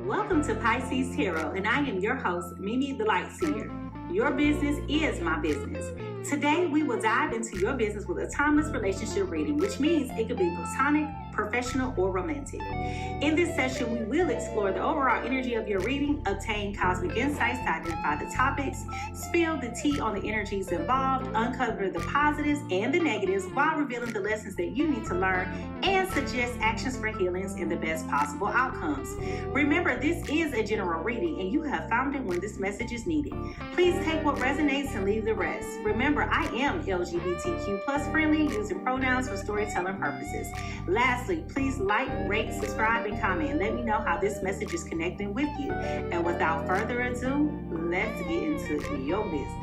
Welcome to PiSeas Tarot, and I am your host, Mimi Lightseer. Your business is my business. Today, we will dive into your business with a timeless relationship reading, which means it could be platonic, professional, or romantic. In this session, we will explore the overall energy of your reading, obtain cosmic insights to identify the topics, spill the tea on the energies involved, uncover the positives and the negatives while revealing the lessons that you need to learn, and suggest actions for healings and the best possible outcomes. Remember, this is a general reading, and you have found it when this message is needed. Please take what resonates and leave the rest. Remember, I am LGBTQ plus friendly, using pronouns for storytelling purposes. Lastly, please like, rate, subscribe, and comment. Let me know how this message is connecting with you. And without further ado, let's get into your business.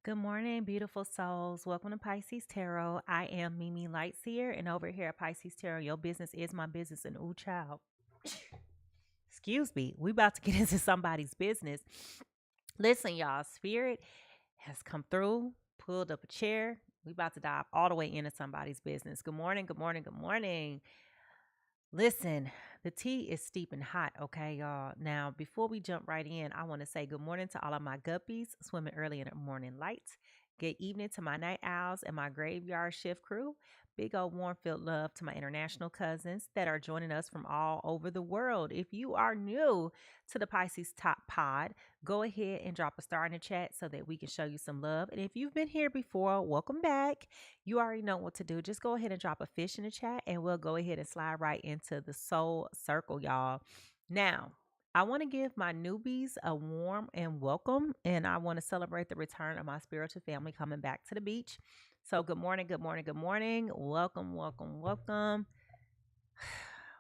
Good morning, beautiful souls. Welcome to PiSeas Tarot. I am Mimi Lightseer, and over here at PiSeas Tarot, your business is my business. And ooh, child, excuse me, we about to get into somebody's business. Listen, y'all, Spirit has come through, pulled up a chair. We about to dive all the way into somebody's business. Good morning, good morning, good morning. Listen, the tea is steeping hot, okay, y'all. Now, before we jump right in, I want to say good morning to all of my guppies swimming early in the morning light. Good evening to my night owls and my graveyard shift crew. Big old warm-filled love to my international cousins that are joining us from all over the world. If you are new to the Pisces Top Pod, go ahead and drop a star in the chat so that we can show you some love. And if you've been here before, welcome back. You already know what to do. Just go ahead and drop a fish in the chat, and we'll go ahead and slide right into the soul circle, y'all. Now, I want to give my newbies a warm and welcome, and I want to celebrate the return of my spiritual family coming back to the beach. So good morning, good morning, good morning. Welcome, welcome, welcome.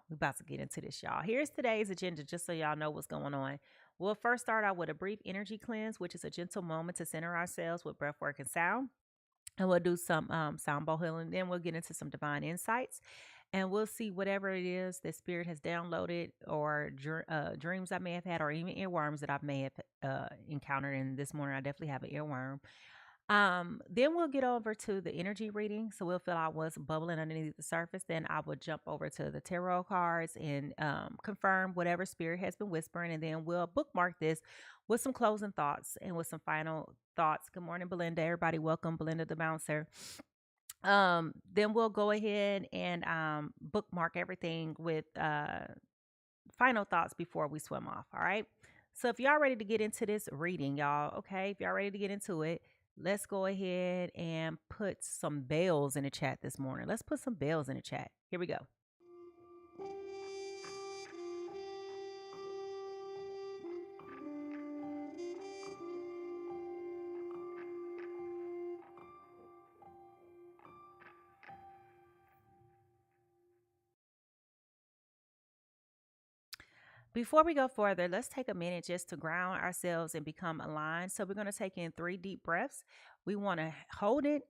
We're about to get into this, y'all. Here's today's agenda, just so y'all know what's going on. We'll first start out with a brief energy cleanse, which is a gentle moment to center ourselves with breath work and sound. And we'll do some sound bowl healing. Then we'll get into some divine insights. And we'll see whatever it is that Spirit has downloaded, or dreams I may have had, or even earworms that I may have encountered. And this morning, I definitely have an earworm. Then we'll get over to the energy reading. So we'll feel out what's bubbling underneath the surface. Then I will jump over to the tarot cards and confirm whatever Spirit has been whispering. And then we'll bookmark this with some closing thoughts and with some final thoughts. Good morning, Belinda. Everybody, welcome, Belinda the bouncer. Then we'll go ahead and bookmark everything with final thoughts before we swim off. All right. So if y'all ready to get into this reading, y'all, okay, if y'all ready to get into it, let's go ahead and put some bells in the chat this morning. Let's put some bells in the chat. Here we go. Before we go further, let's take a minute just to ground ourselves and become aligned. So we're going to take in 3 deep breaths. We want to hold it.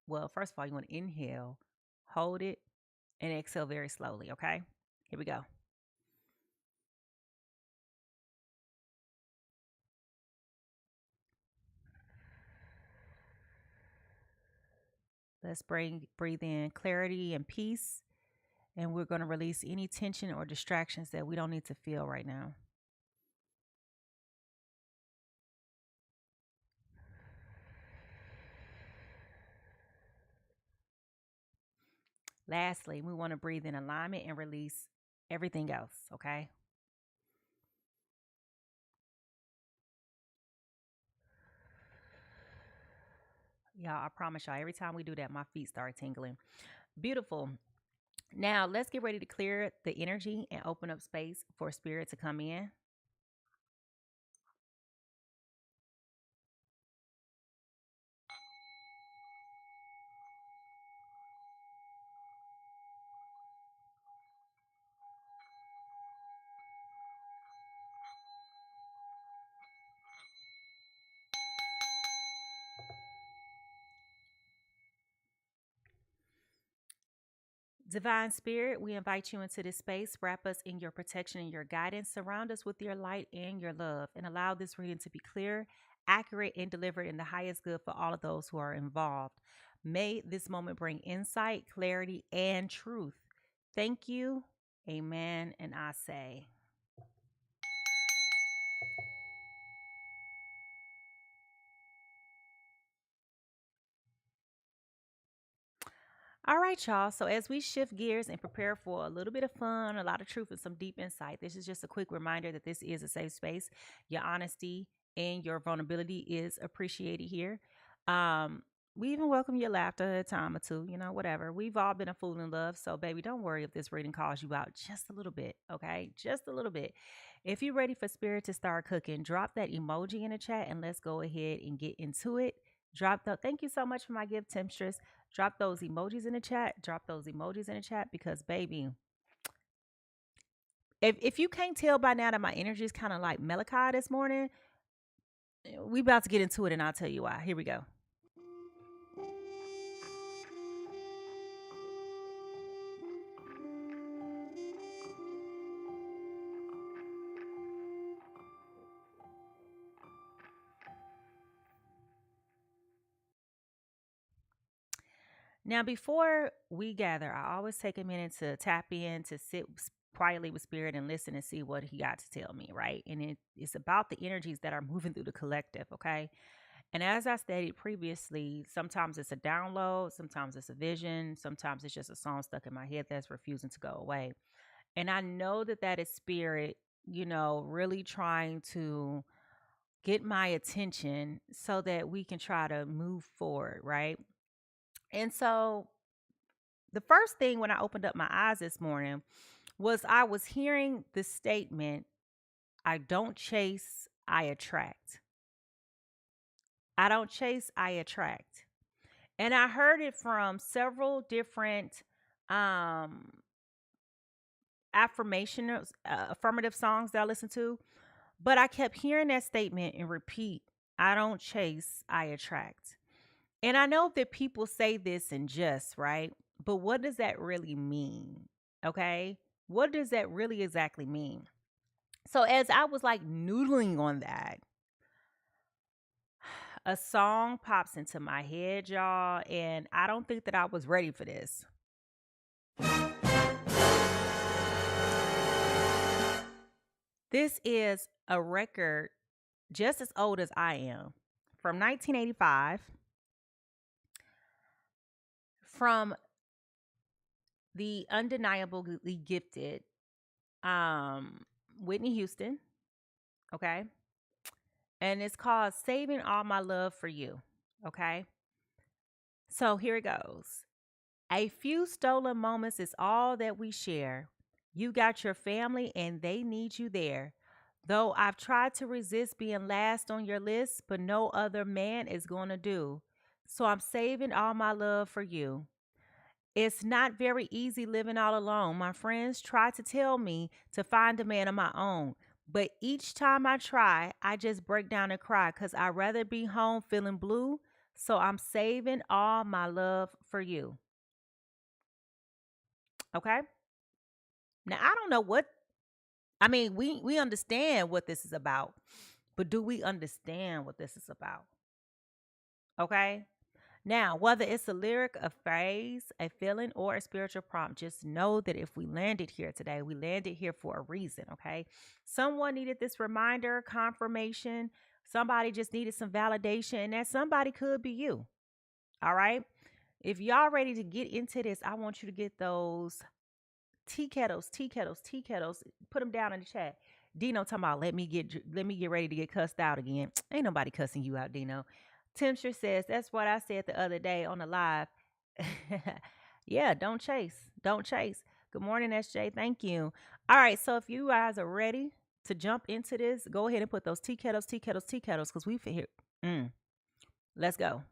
Well, first of all, you want to inhale, hold it, and exhale very slowly, okay? Here we go. Let's breathe in clarity and peace. And we're going to release any tension or distractions that we don't need to feel right now. Lastly, we want to breathe in alignment and release everything else, okay? Y'all, I promise y'all, every time we do that, my feet start tingling. Beautiful. Now, let's get ready to clear the energy and open up space for Spirit to come in. Divine Spirit, we invite you into this space. Wrap us in your protection and your guidance. Surround us with your light and your love, and allow this reading to be clear, accurate, and delivered in the highest good for all of those who are involved. May this moment bring insight, clarity, and truth. Thank you. Amen. And I say, all right, y'all. So, as we shift gears and prepare for a little bit of fun, a lot of truth, and some deep insight, this is just a quick reminder that this is a safe space. Your honesty and your vulnerability is appreciated here. Um, we even welcome your laughter a time or two, whatever. We've all been a fool in love. So, baby, don't worry if this reading calls you out just a little bit, okay? Just a little bit. If you're ready for spirit to start cooking, drop that emoji in the chat and let's go ahead and get into it. Thank you so much for my gift, Temptress. Drop those emojis in the chat. Drop those emojis in the chat because, baby, if you can't tell by now that my energy is kind of like Malachi this morning, we about to get into it and I'll tell you why. Here we go. Now, before we gather, I always take a minute to tap in, to sit quietly with spirit and listen and see what he got to tell me, right? And it's about the energies that are moving through the collective, okay? And as I stated previously, sometimes it's a download, sometimes it's a vision, sometimes it's just a song stuck in my head that's refusing to go away. And I know that that is spirit, really trying to get my attention so that we can try to move forward, right? And so the first thing when I opened up my eyes this morning was I was hearing the statement, I don't chase, I attract. I don't chase, I attract. And I heard it from several different um affirmative songs that I listened to, but I kept hearing that statement and repeat, I don't chase, I attract. And I know that people say this in jest, right? But what does that really mean? Okay? What does that really exactly mean? So as I was like noodling on that, a song pops into my head, y'all, and I don't think that I was ready for this. This is a record just as old as I am, from 1985, from the undeniably gifted Whitney Houston, okay? And it's called Saving All My Love for You, okay? So here it goes. A few stolen moments is all that we share. You got your family and they need you there. Though I've tried to resist being last on your list, but no other man is going to do. So I'm saving all my love for you. It's not very easy living all alone. My friends try to tell me to find a man of my own. But each time I try, I just break down and cry because I'd rather be home feeling blue. So I'm saving all my love for you. Okay? Now, I don't know we understand what this is about, but do we understand what this is about? Okay? Now, whether it's a lyric, a phrase, a feeling, or a spiritual prompt, just know that if we landed here today, we landed here for a reason, okay? Someone needed this reminder, confirmation. Somebody just needed some validation, and that somebody could be you, all right? If y'all ready to get into this, I want you to get those tea kettles. Put them down in the chat. Dino talking about let me get ready to get cussed out again. Ain't nobody cussing you out, Dino. Timster says that's what I said the other day on the live. Yeah, don't chase. Don't chase. Good morning, SJ. Thank you. All right, so if you guys are ready to jump into this, go ahead and put those tea kettles, because we fit here. Let's go.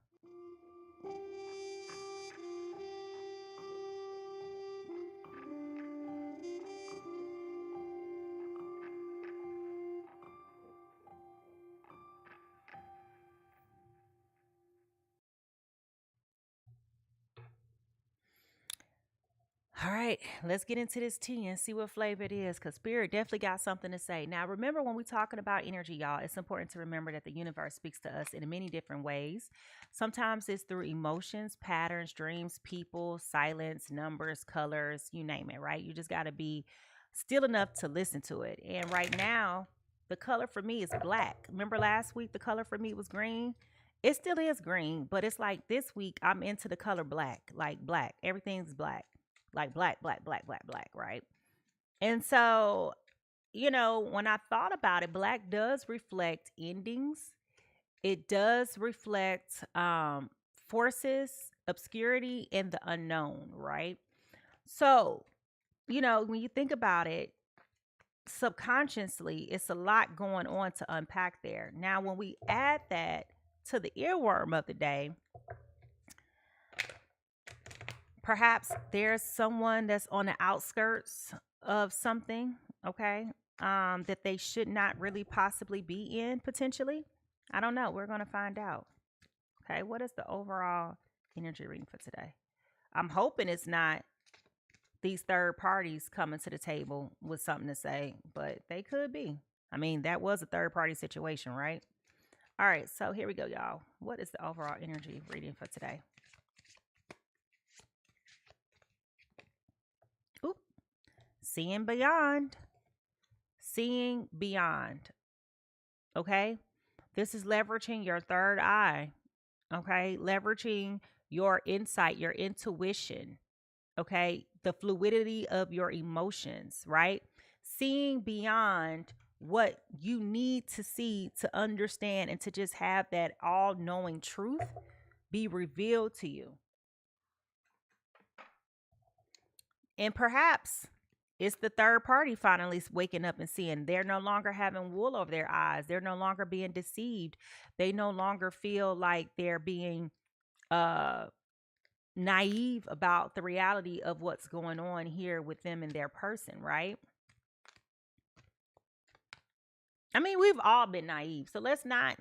All right, let's get into this tea and see what flavor it is, because Spirit definitely got something to say. Now, remember, when we're talking about energy, y'all, it's important to remember that the universe speaks to us in many different ways. Sometimes it's through emotions, patterns, dreams, people, silence, numbers, colors, you name it, right? You just got to be still enough to listen to it. And right now, the color for me is black. Remember last week, the color for me was green? It still is green, but it's like this week I'm into the color black, like black. Everything's black, like black, black, black, black, black, right? And so, when I thought about it, black does reflect endings. It does reflect forces, obscurity, and the unknown, right? So, when you think about it, subconsciously, it's a lot going on to unpack there. Now, when we add that to the earworm of the day, perhaps there's someone that's on the outskirts of something, okay, that they should not really possibly be in potentially. I don't know. We're going to find out. Okay, what is the overall energy reading for today? I'm hoping it's not these third parties coming to the table with something to say, but they could be. I mean, that was a third party situation, right? All right, so here we go, y'all. What is the overall energy reading for today? Oop. Seeing beyond. Seeing beyond. Okay? This is leveraging your third eye. Okay? Leveraging your insight, your intuition. Okay? The fluidity of your emotions, right? Seeing beyond what you need to see to understand and to just have that all-knowing truth be revealed to you. And perhaps it's the third party finally waking up and seeing they're no longer having wool over their eyes. They're no longer being deceived. They no longer feel like they're being naive about the reality of what's going on here with them and their person, right? I mean, we've all been naive. So let's not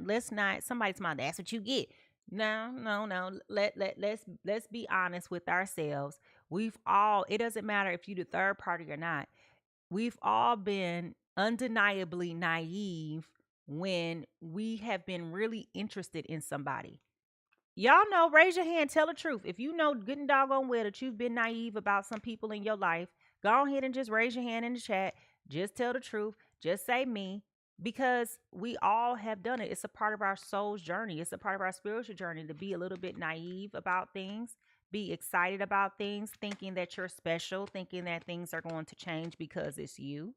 somebody's mind, that's what you get. No. Let's be honest with ourselves. We've all, it doesn't matter if you're the third party or not. We've all been undeniably naive when we have been really interested in somebody. Y'all know, raise your hand, tell the truth. If you know good and doggone well that you've been naive about some people in your life, go ahead and just raise your hand in the chat. Just tell the truth. Just say me. Because we all have done it. It's a part of our soul's journey. It's a part of our spiritual journey to be a little bit naive about things, be excited about things, thinking that you're special, thinking that things are going to change because it's you.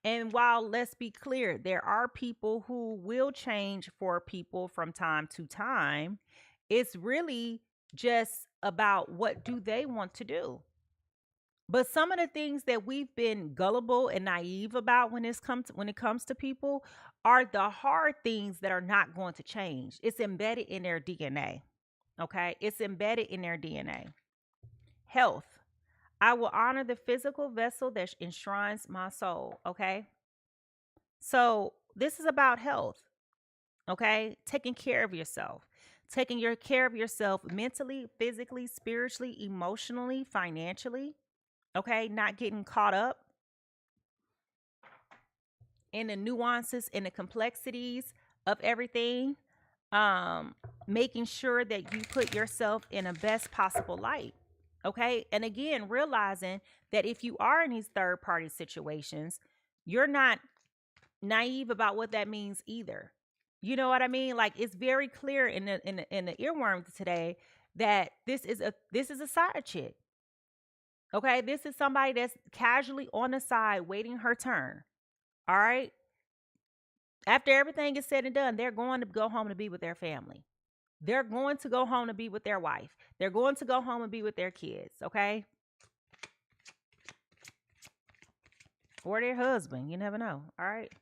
And while, let's be clear, there are people who will change for people from time to time, it's really just about what do they want to do. But some of the things that we've been gullible and naive about when it comes to people are the hard things that are not going to change. It's embedded in their DNA. Okay? It's embedded in their DNA. Health. I will honor the physical vessel that enshrines my soul. Okay? So this is about health. Okay? Taking care of yourself. Taking care of yourself mentally, physically, spiritually, emotionally, financially. Okay, not getting caught up in the nuances and the complexities of everything. Making sure that you put yourself in a best possible light. Okay, and again, realizing that if you are in these third party situations, you're not naive about what that means either. You know what I mean? Like, it's very clear in the earworm today that this is a side chick. Okay, this is somebody that's casually on the side waiting her turn. All right. After everything is said and done, they're going to go home to be with their family. They're going to go home to be with their wife. They're going to go home and be with their kids. Okay. Or their husband. You never know. All right.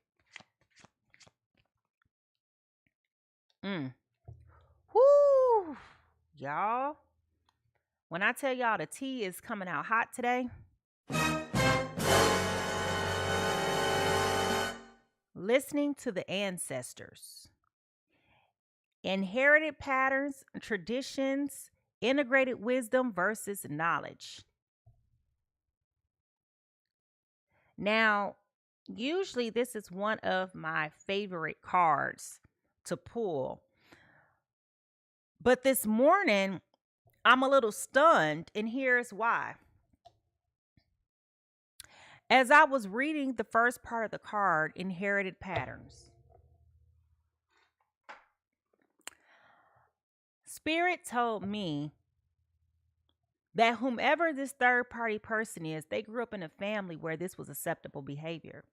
Whoo. Y'all. When I tell y'all the tea is coming out hot today. Listening to the ancestors. Inherited patterns, traditions, integrated wisdom versus knowledge. Now, usually this is one of my favorite cards to pull. But this morning, I'm a little stunned, and here's why. As I was reading the first part of the card, Inherited Patterns, Spirit told me that whomever this third party person is, they grew up in a family where this was acceptable behavior.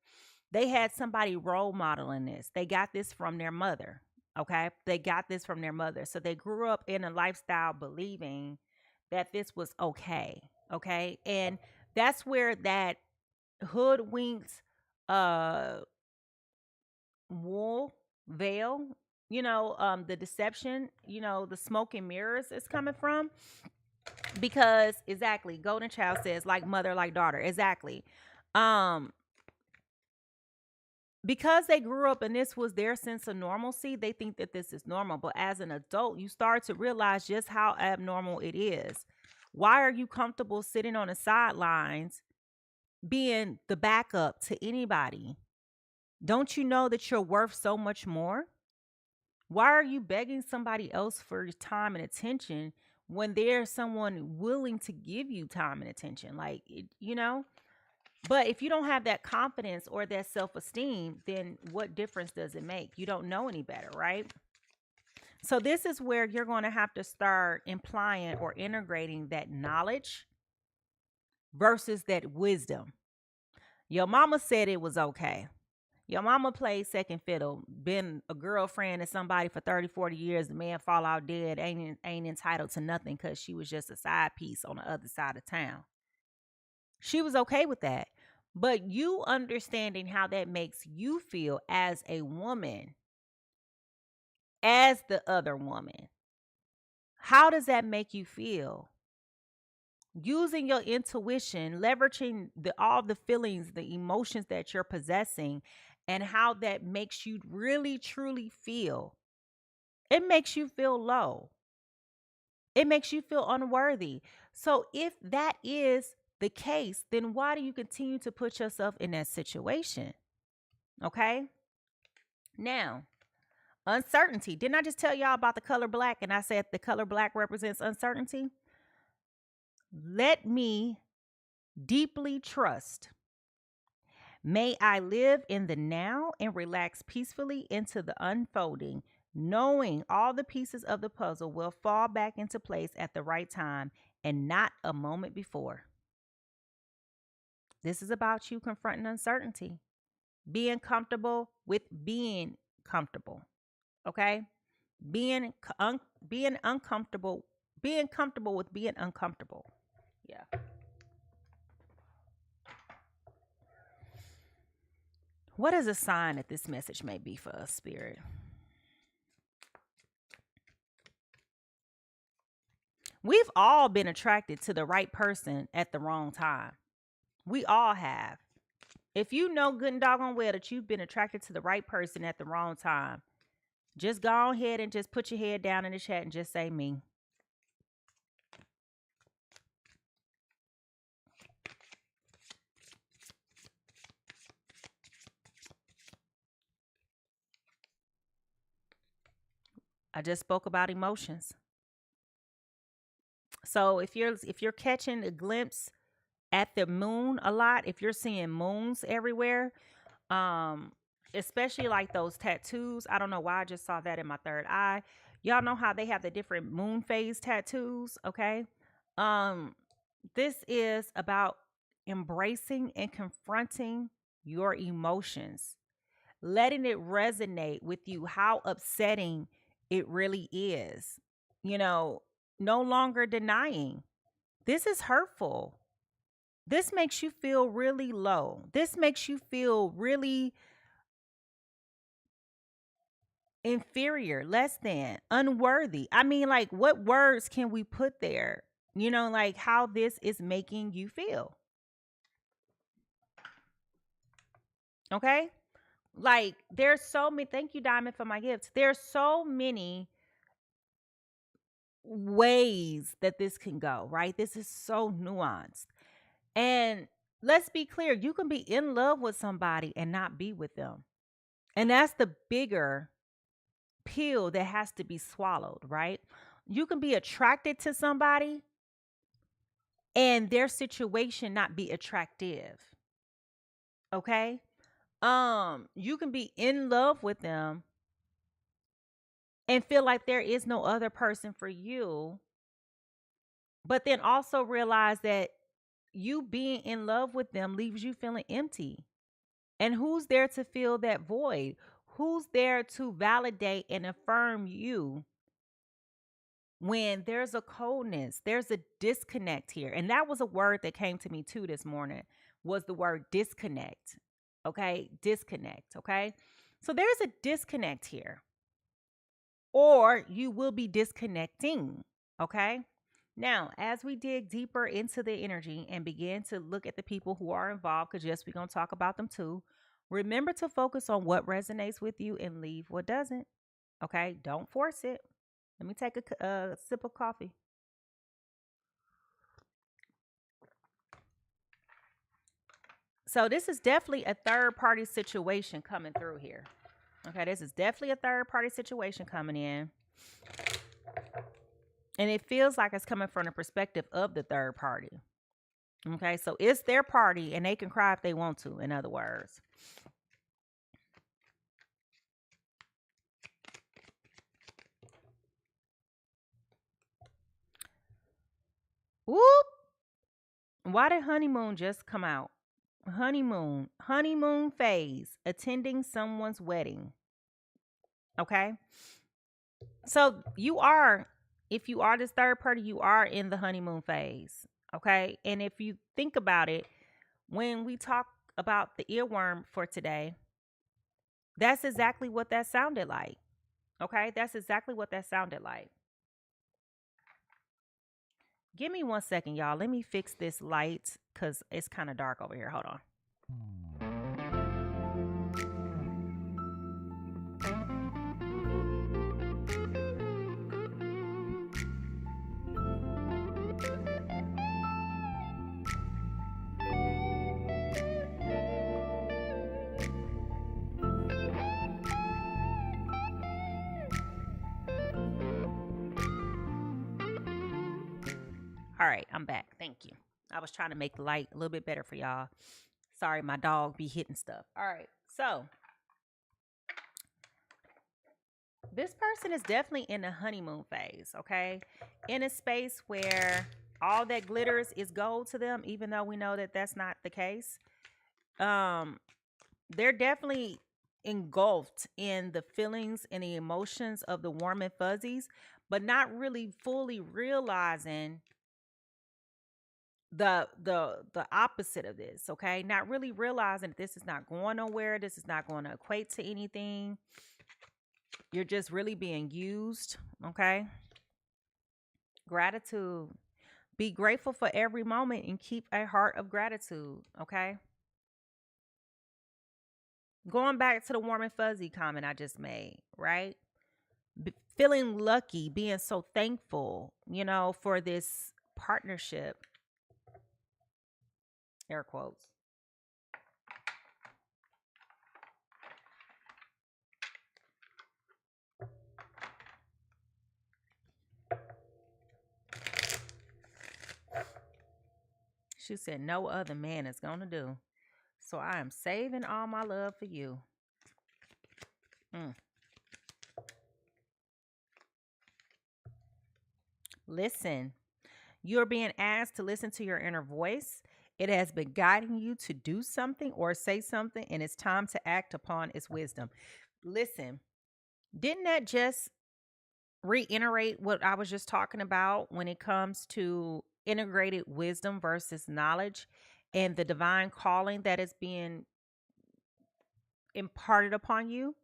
They had somebody role modeling this. They got this from their mother. Okay. They got this from their mother. So they grew up in a lifestyle believing that this was okay. Okay. And that's where that hoodwinked wool veil, the deception, the smoke and mirrors is coming from. Because exactly, Golden Child says like mother, like daughter. Exactly. Because they grew up and this was their sense of normalcy, they think that this is normal. But as an adult, you start to realize just how abnormal it is. Why are you comfortable sitting on the sidelines being the backup to anybody? Don't you know that you're worth so much more? Why are you begging somebody else for your time and attention when there's someone willing to give you time and attention? But if you don't have that confidence or that self-esteem, then what difference does it make? You don't know any better, right? So this is where you're going to have to start implying or integrating that knowledge versus that wisdom. Your mama said it was okay. Your mama played second fiddle, been a girlfriend to somebody for 30, 40 years. The man fall out dead, ain't entitled to nothing because she was just a side piece on the other side of town. She was okay with that. But you understanding how that makes you feel as a woman, as the other woman, how does that make you feel? Using your intuition, leveraging all the feelings, the emotions that you're possessing, and how that makes you really, truly feel. It makes you feel low. It makes you feel unworthy. So if that is the case, then why do you continue to put yourself in that situation? Okay. Now, uncertainty. Didn't I just tell y'all about the color black? And I said the color black represents uncertainty. Let me deeply trust. May I live in the now and relax peacefully into the unfolding, knowing all the pieces of the puzzle will fall back into place at the right time and not a moment before. This is about you confronting uncertainty, being comfortable with being comfortable. Okay? Being uncomfortable, being comfortable with being uncomfortable. Yeah. What is a sign that this message may be for us, Spirit? We've all been attracted to the right person at the wrong time. We all have. If you know good and doggone well that you've been attracted to the right person at the wrong time, just go ahead and just put your head down in the chat and just say me. I just spoke about emotions. So if you're catching a glimpse at the moon a lot, if you're seeing moons everywhere, especially like those tattoos, I don't know why I just saw that in my third eye. Y'all know how they have the different moon phase tattoos, okay? This is about embracing and confronting your emotions, letting it resonate with you how upsetting it really is. No longer denying. This is hurtful. This makes you feel really low. This makes you feel really inferior, less than, unworthy. I mean, like, what words can we put there? Like how this is making you feel. Okay? Like, there's so many, thank you, Diamond, for my gifts. There's so many ways that this can go, right? This is so nuanced. And let's be clear, you can be in love with somebody and not be with them. And that's the bigger pill that has to be swallowed, right? You can be attracted to somebody and their situation not be attractive. Okay? You can be in love with them and feel like there is no other person for you, but then also realize that you being in love with them leaves you feeling empty. And who's there to fill that void? Who's there to validate and affirm you when there's a coldness, there's a disconnect here? And that was a word that came to me too this morning, was the word disconnect. Okay? Disconnect. Okay? So there's a disconnect here, or you will be disconnecting. Okay? Now, as we dig deeper into the energy and begin to look at the people who are involved, because yes, we're going to talk about them too, remember to focus on what resonates with you and leave what doesn't. Okay? Don't force it. Let me take a sip of coffee. So this is definitely a third party situation coming through here. Okay, this is definitely a third party situation coming in. And it feels like it's coming from the perspective of the third party. Okay, so it's their party and they can cry if they want to, in other words. Whoop! Why did honeymoon just come out? Honeymoon phase, attending someone's wedding. Okay, so you are, if you are this third party, you are in the honeymoon phase. Okay, and if you think about it, when we talk about the earworm for today, that's exactly what that sounded like. Okay, that's exactly what that sounded like. Give me 1 second, y'all. Let me fix this light because it's kind of dark over here. Hold on. All right, I'm back. Thank you. I was trying to make the light a little bit better for y'all. Sorry, my dog be hitting stuff. All right, so this person is definitely in the honeymoon phase, okay? In a space where all that glitters is gold to them, even though we know that that's not the case. They're definitely engulfed in the feelings and the emotions of the warm and fuzzies, but not really fully realizing the opposite of this. Okay, not really realizing that this is not going nowhere, this is not going to equate to anything. You're just really being used. Okay, gratitude, be grateful for every moment and keep a heart of gratitude. Okay, going back to the warm and fuzzy comment I just made, right? Feeling lucky, being so thankful, for this partnership, air quotes. She said, no other man is going to do. So I am saving all my love for you. Listen, you're being asked to listen to your inner voice. It has been guiding you to do something or say something, and it's time to act upon its wisdom. Listen, didn't that just reiterate what I was just talking about when it comes to integrated wisdom versus knowledge and the divine calling that is being imparted upon you?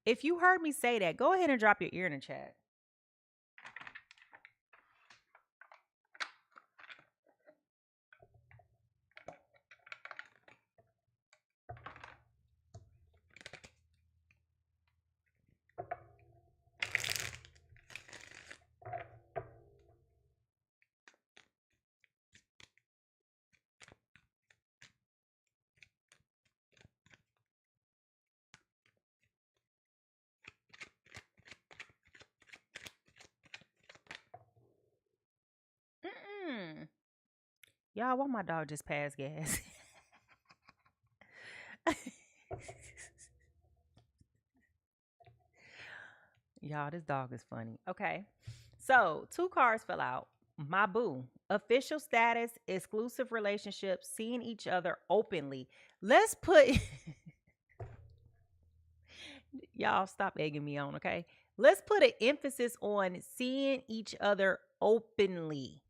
If you heard me say that, go ahead and drop your ear in the chat. Y'all, why my dog just passed gas? Y'all, this dog is funny. Okay. So, two cards fell out. My boo. Official status, exclusive relationship, seeing each other openly. Let's put y'all stop egging me on, okay? Let's put an emphasis on seeing each other openly.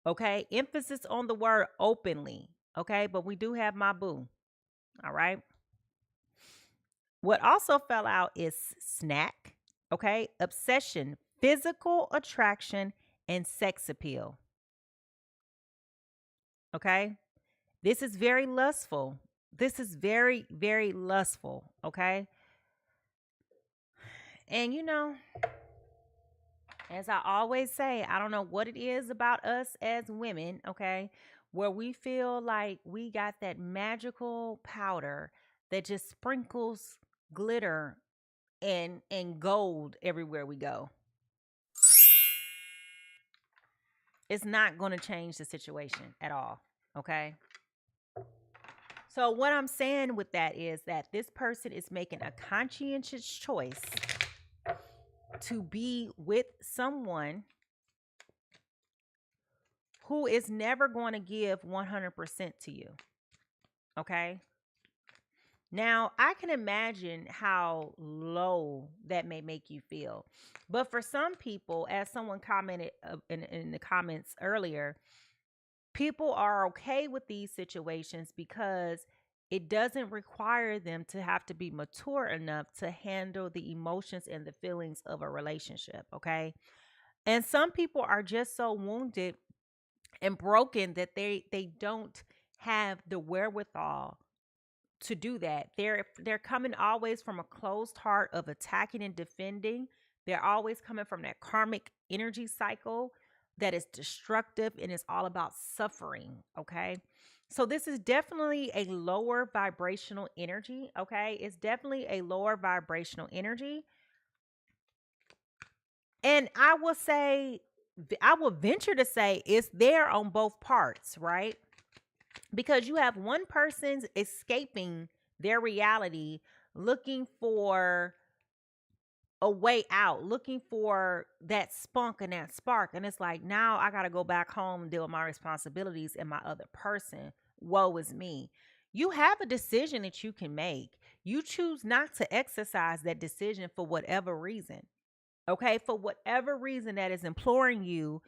Okay? Emphasis on the word openly. Okay? But we do have my boo. All right? What also fell out is snack. Okay? Obsession, physical attraction, and sex appeal. Okay? This is very lustful. This is very, very lustful. Okay? And you know, as I always say, I don't know what it is about us as women, okay, where we feel like we got that magical powder that just sprinkles glitter and gold everywhere we go. It's not going to change the situation at all, okay? So what I'm saying with that is that this person is making a conscientious choice to be with someone who is never going to give 100% to you. Okay. Now, I can imagine how low that may make you feel. But for some people, as someone commented in the comments earlier, people are okay with these situations because it doesn't require them to have to be mature enough to handle the emotions and the feelings of a relationship. Okay. And some people are just so wounded and broken that they don't have the wherewithal to do that. They're coming always from a closed heart of attacking and defending. They're always coming from that karmic energy cycle that is destructive and is all about suffering. Okay. So this is definitely a lower vibrational energy. Okay. It's definitely a lower vibrational energy. And I will venture to say it's there on both parts, right? Because you have one person's escaping their reality, looking for a way out, looking for that spunk and that spark. And it's like, now I got to go back home and deal with my responsibilities and my other person. Woe is me. You have a decision that you can make. You choose not to exercise that decision for whatever reason. Okay, for whatever reason that is imploring you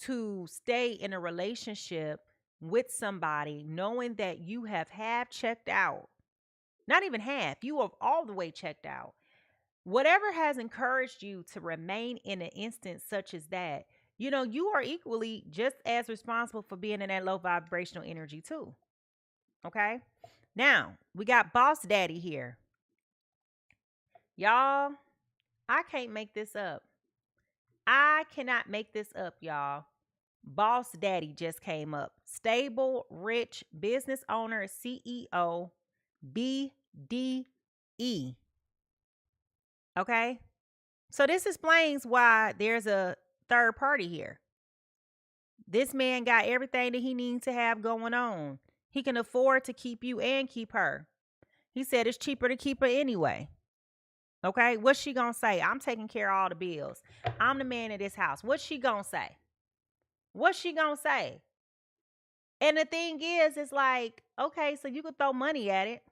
to stay in a relationship with somebody, knowing that you have half checked out, not even half, you have all the way checked out. Whatever has encouraged you to remain in an instance such as that, you know, you are equally just as responsible for being in that low vibrational energy too. Okay, now we got Boss Daddy here. Y'all, I can't make this up. I cannot make this up, y'all. Boss Daddy just came up. Stable, rich, business owner, CEO, BDE. Okay? So this explains why there's a third party here. This man got everything that he needs to have going on. He can afford to keep you and keep her. He said it's cheaper to keep her anyway. Okay? What's she gonna say? I'm taking care of all the bills. I'm the man of this house. What's she gonna say? What's she gonna say? And the thing is, it's like, okay, so you could throw money at it.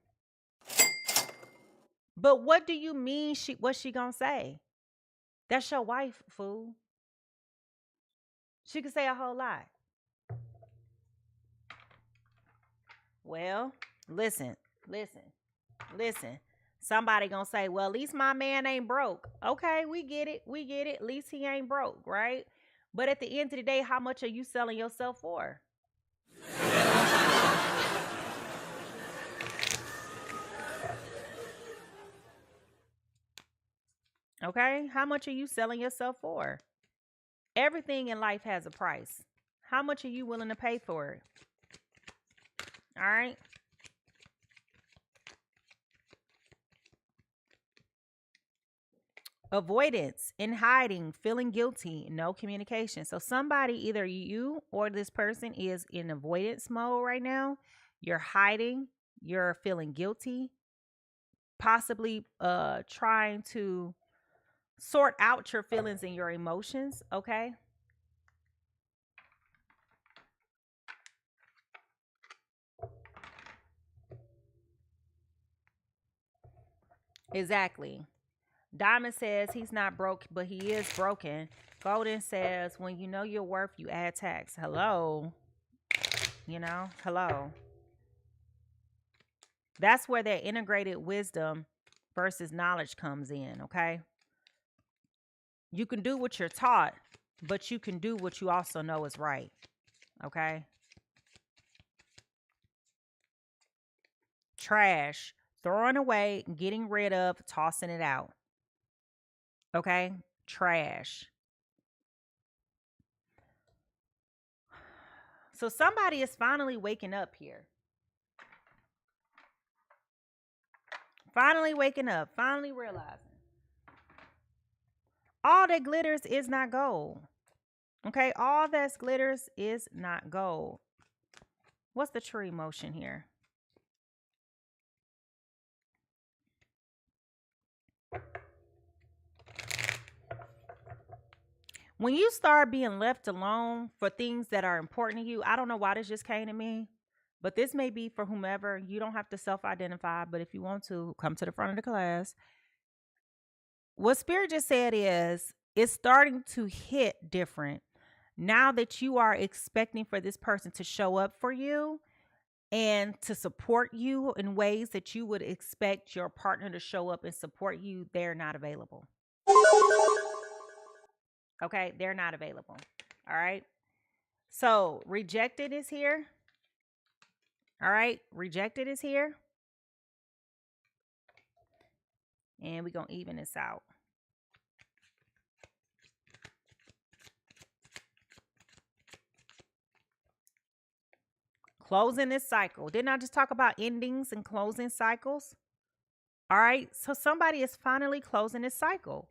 But what do you mean what's she gonna say? That's your wife, fool. She could say a whole lot. Well, listen. Somebody gonna say, well, at least my man ain't broke. Okay, we get it. At least he ain't broke, right? But at the end of the day, how much are you selling yourself for? Okay, how much are you selling yourself for? Everything in life has a price. How much are you willing to pay for it? All right. avoidance, in hiding, feeling guilty, no communication. So somebody, either you or this person, is in avoidance mode right now. You're hiding, you're feeling guilty, possibly trying to sort out your feelings and your emotions, okay? Exactly. Diamond says he's not broke, but he is broken. Golden says when you know your worth, you add tax. Hello. Hello. That's where that integrated wisdom versus knowledge comes in, okay? You can do what you're taught, but you can do what you also know is right, okay? Trash, throwing away, getting rid of, tossing it out, okay? Trash. So somebody is finally waking up here. Finally waking up, finally realizing all that glitters is not gold. Okay, all that glitters is not gold. What's the true emotion here? When you start being left alone for things that are important to you, I don't know why this just came to me, but this may be for whomever. You don't have to self-identify, but if you want to, come to the front of the class. What Spirit just said is, it's starting to hit different now that you are expecting for this person to show up for you and to support you in ways that you would expect your partner to show up and support you. They're not available. Okay, they're not available. All right. So rejected is here. All right, rejected is here. And we're going to even this out. Closing this cycle. Didn't I just talk about endings and closing cycles? All right, so somebody is finally closing this cycle.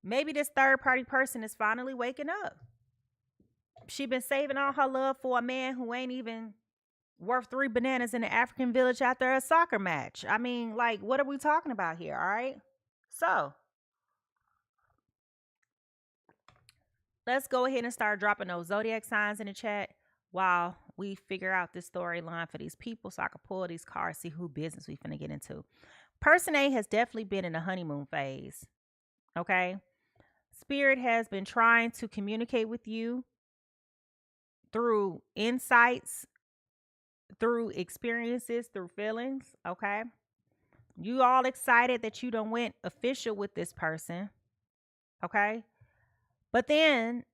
Maybe this third party person is finally waking up. She been saving all her love for a man who ain't even worth 3 bananas in the African village after a soccer match. I mean, like, what are we talking about here? All right. So let's go ahead and start dropping those zodiac signs in the chat while we figure out this storyline for these people so I can pull these cards, see who business we finna get into. Person A has definitely been in the honeymoon phase. Okay. Spirit has been trying to communicate with you through insights, through experiences, through feelings. Okay. You all excited that you done went official with this person. Okay. But then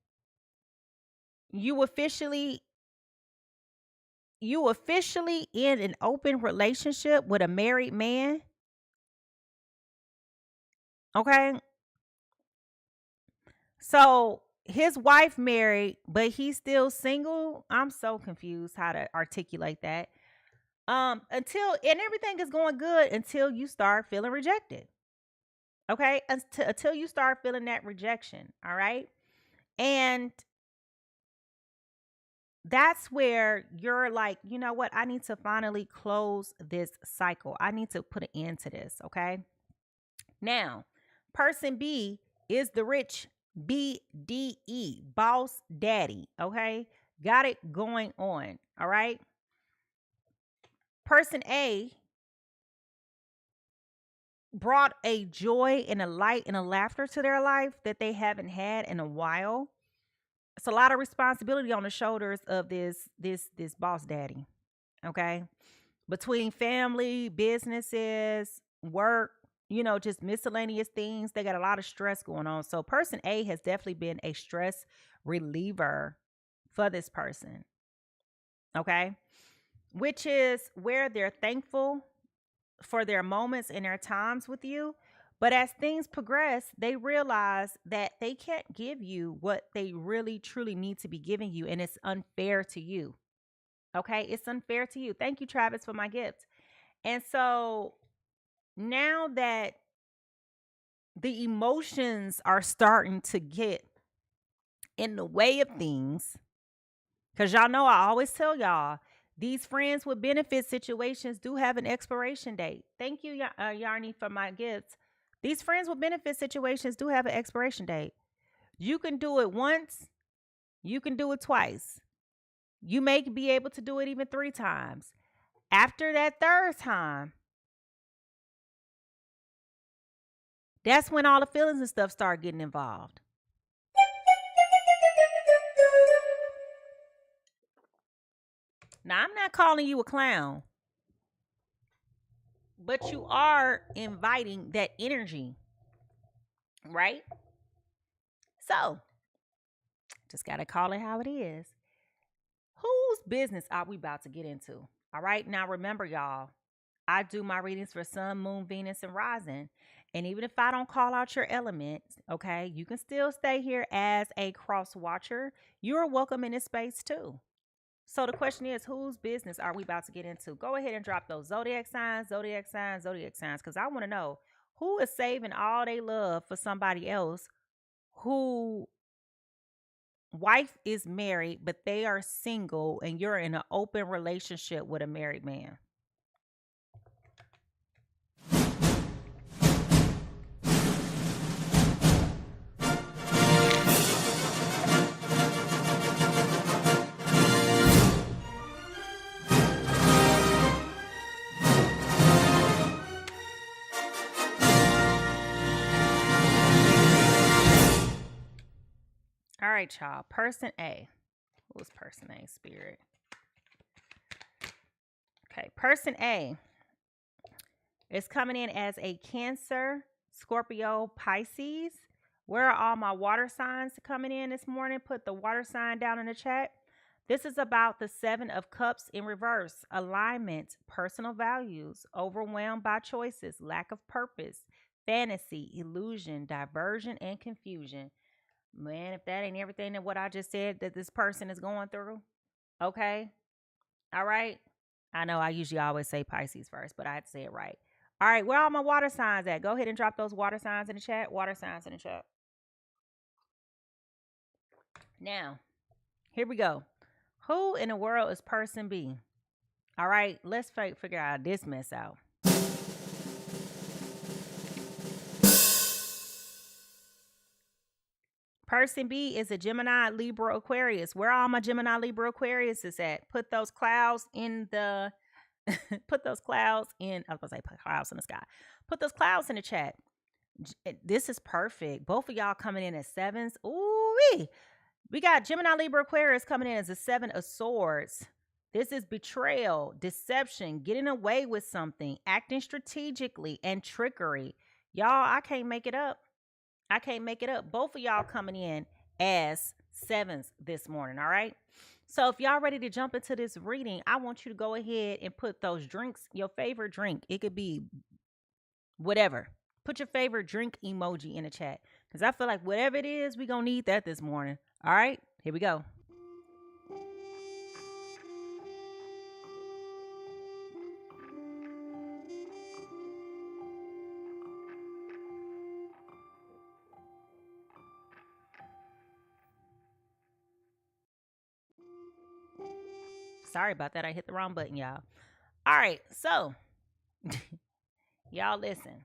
you officially in an open relationship with a married man. Okay. So his wife married, but he's still single. I'm so confused how to articulate that. Until and everything is going good until you start feeling rejected. Okay. Until you start feeling that rejection. All right. And that's where you're like, you know what? I need to finally close this cycle. I need to put an end to this. Okay. Now, person B is the rich BDE, boss daddy. Okay. Got it going on. All right. Person A brought a joy and a light and a laughter to their life that they haven't had in a while. It's a lot of responsibility on the shoulders of this boss daddy. Okay. Between family, businesses, work, just miscellaneous things, they got a lot of stress going on. So person A has definitely been a stress reliever for this person. Okay. Which is where they're thankful for their moments and their times with you. But as things progress, they realize that they can't give you what they really truly need to be giving you. And it's unfair to you. Okay. It's unfair to you. Thank you, Travis, for my gift. And so now that the emotions are starting to get in the way of things. Because y'all know I always tell y'all, these friends with benefit situations do have an expiration date. Thank you, Yarny, for my gifts. These friends with benefit situations do have an expiration date. You can do it once. You can do it twice. You may be able to do it even 3 times. After that 3rd time, that's when all the feelings and stuff start getting involved. Now, I'm not calling you a clown, but you are inviting that energy, right? So, just got to call it how it is. Whose business are we about to get into? All right. Now, remember, y'all, I do my readings for Sun, Moon, Venus, and Rising. And even if I don't call out your element, okay, you can still stay here as a cross watcher. You're welcome in this space too. So the question is, whose business are we about to get into? Go ahead and drop those zodiac signs, because I want to know who is saving all they love for somebody else who wife is married, but they are single and you're in an open relationship with a married man. All right, y'all. Person A. Who's person A, spirit? Okay, person A is coming in as a Cancer, Scorpio, Pisces. Where are all my water signs coming in this morning? Put the water sign down in the chat. This is about the 7 of Cups in reverse. Alignment, personal values, overwhelmed by choices, lack of purpose, fantasy, illusion, diversion, and confusion. Man, if that ain't everything that what I just said that this person is going through, okay? All right? I know I usually always say Pisces first, but I had to say it right. All right, where are all my water signs at? Go ahead and drop those water signs in the chat. Water signs in the chat. Now, here we go. Who in the world is person B? All right, let's figure out this mess out. Person B is a Gemini, Libra, Aquarius. Where all my Gemini, Libra, Aquarius is at? Put those clouds in the put those clouds in. I was going to say put clouds in the sky. Put those clouds in the chat. This is perfect. Both of y'all coming in as 7s. Ooh, we got Gemini, Libra, Aquarius coming in as a 7 of Swords. This is betrayal, deception, getting away with something, acting strategically, and trickery. Y'all, I can't make it up. I can't make it up. Both of y'all coming in as 7s this morning, all right? So if y'all ready to jump into this reading, I want you to go ahead and put those drinks, your favorite drink. It could be whatever. Put your favorite drink emoji in the chat because I feel like whatever it is, we're going to need that this morning. All right, here we go. Sorry about that. I hit the wrong button, y'all. All right, so y'all listen.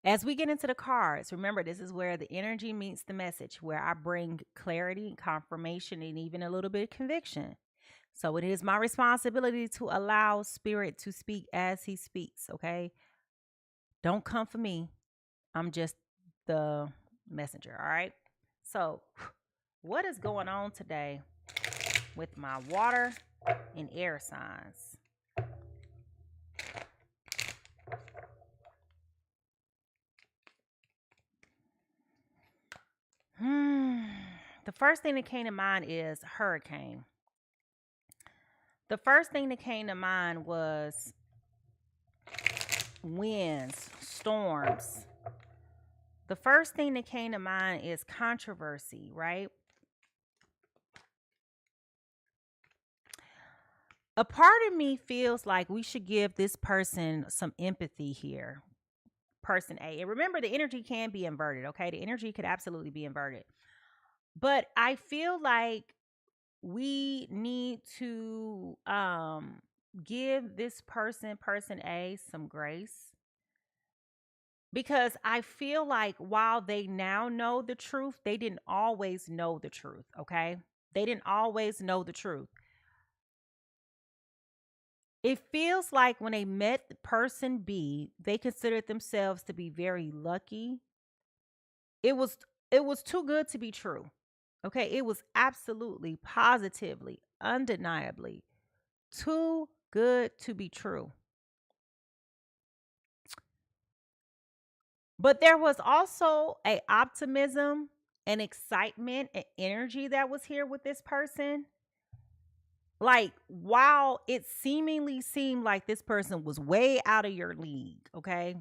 As we get into the cards, remember, this is where the energy meets the message, where I bring clarity, confirmation, and even a little bit of conviction. So it is my responsibility to allow spirit to speak as he speaks, okay? Don't come for me. I'm just the messenger, all right? So what is going on today with my water and air signs? The first thing that came to mind is hurricane. The first thing that came to mind was winds, storms. The first thing that came to mind is controversy, right? A part of me feels like we should give this person some empathy here. person A. And remember, the energy can be inverted, okay? The energy could absolutely be inverted. But I feel like we need to give this person A, some grace, because I feel like while they now know the truth, they didn't always know the truth, okay? They didn't always know the truth. It feels like when they met person B, they considered themselves to be very lucky. It was too good to be true. Okay? It was absolutely, positively, undeniably too good to be true. But there was also a optimism and excitement and energy that was here with this person. Like, while it seemingly seemed like this person was way out of your league, okay?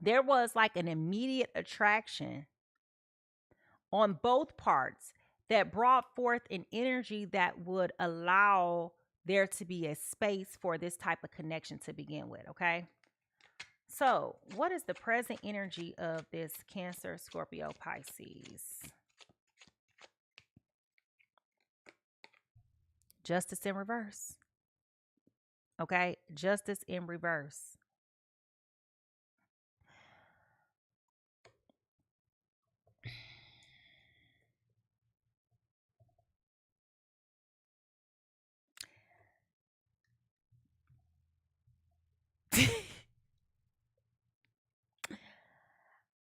There was like an immediate attraction on both parts that brought forth an energy that would allow there to be a space for this type of connection to begin with, okay? So, what is the present energy of this Cancer, Scorpio, Pisces? Justice in reverse. Okay? Justice in reverse.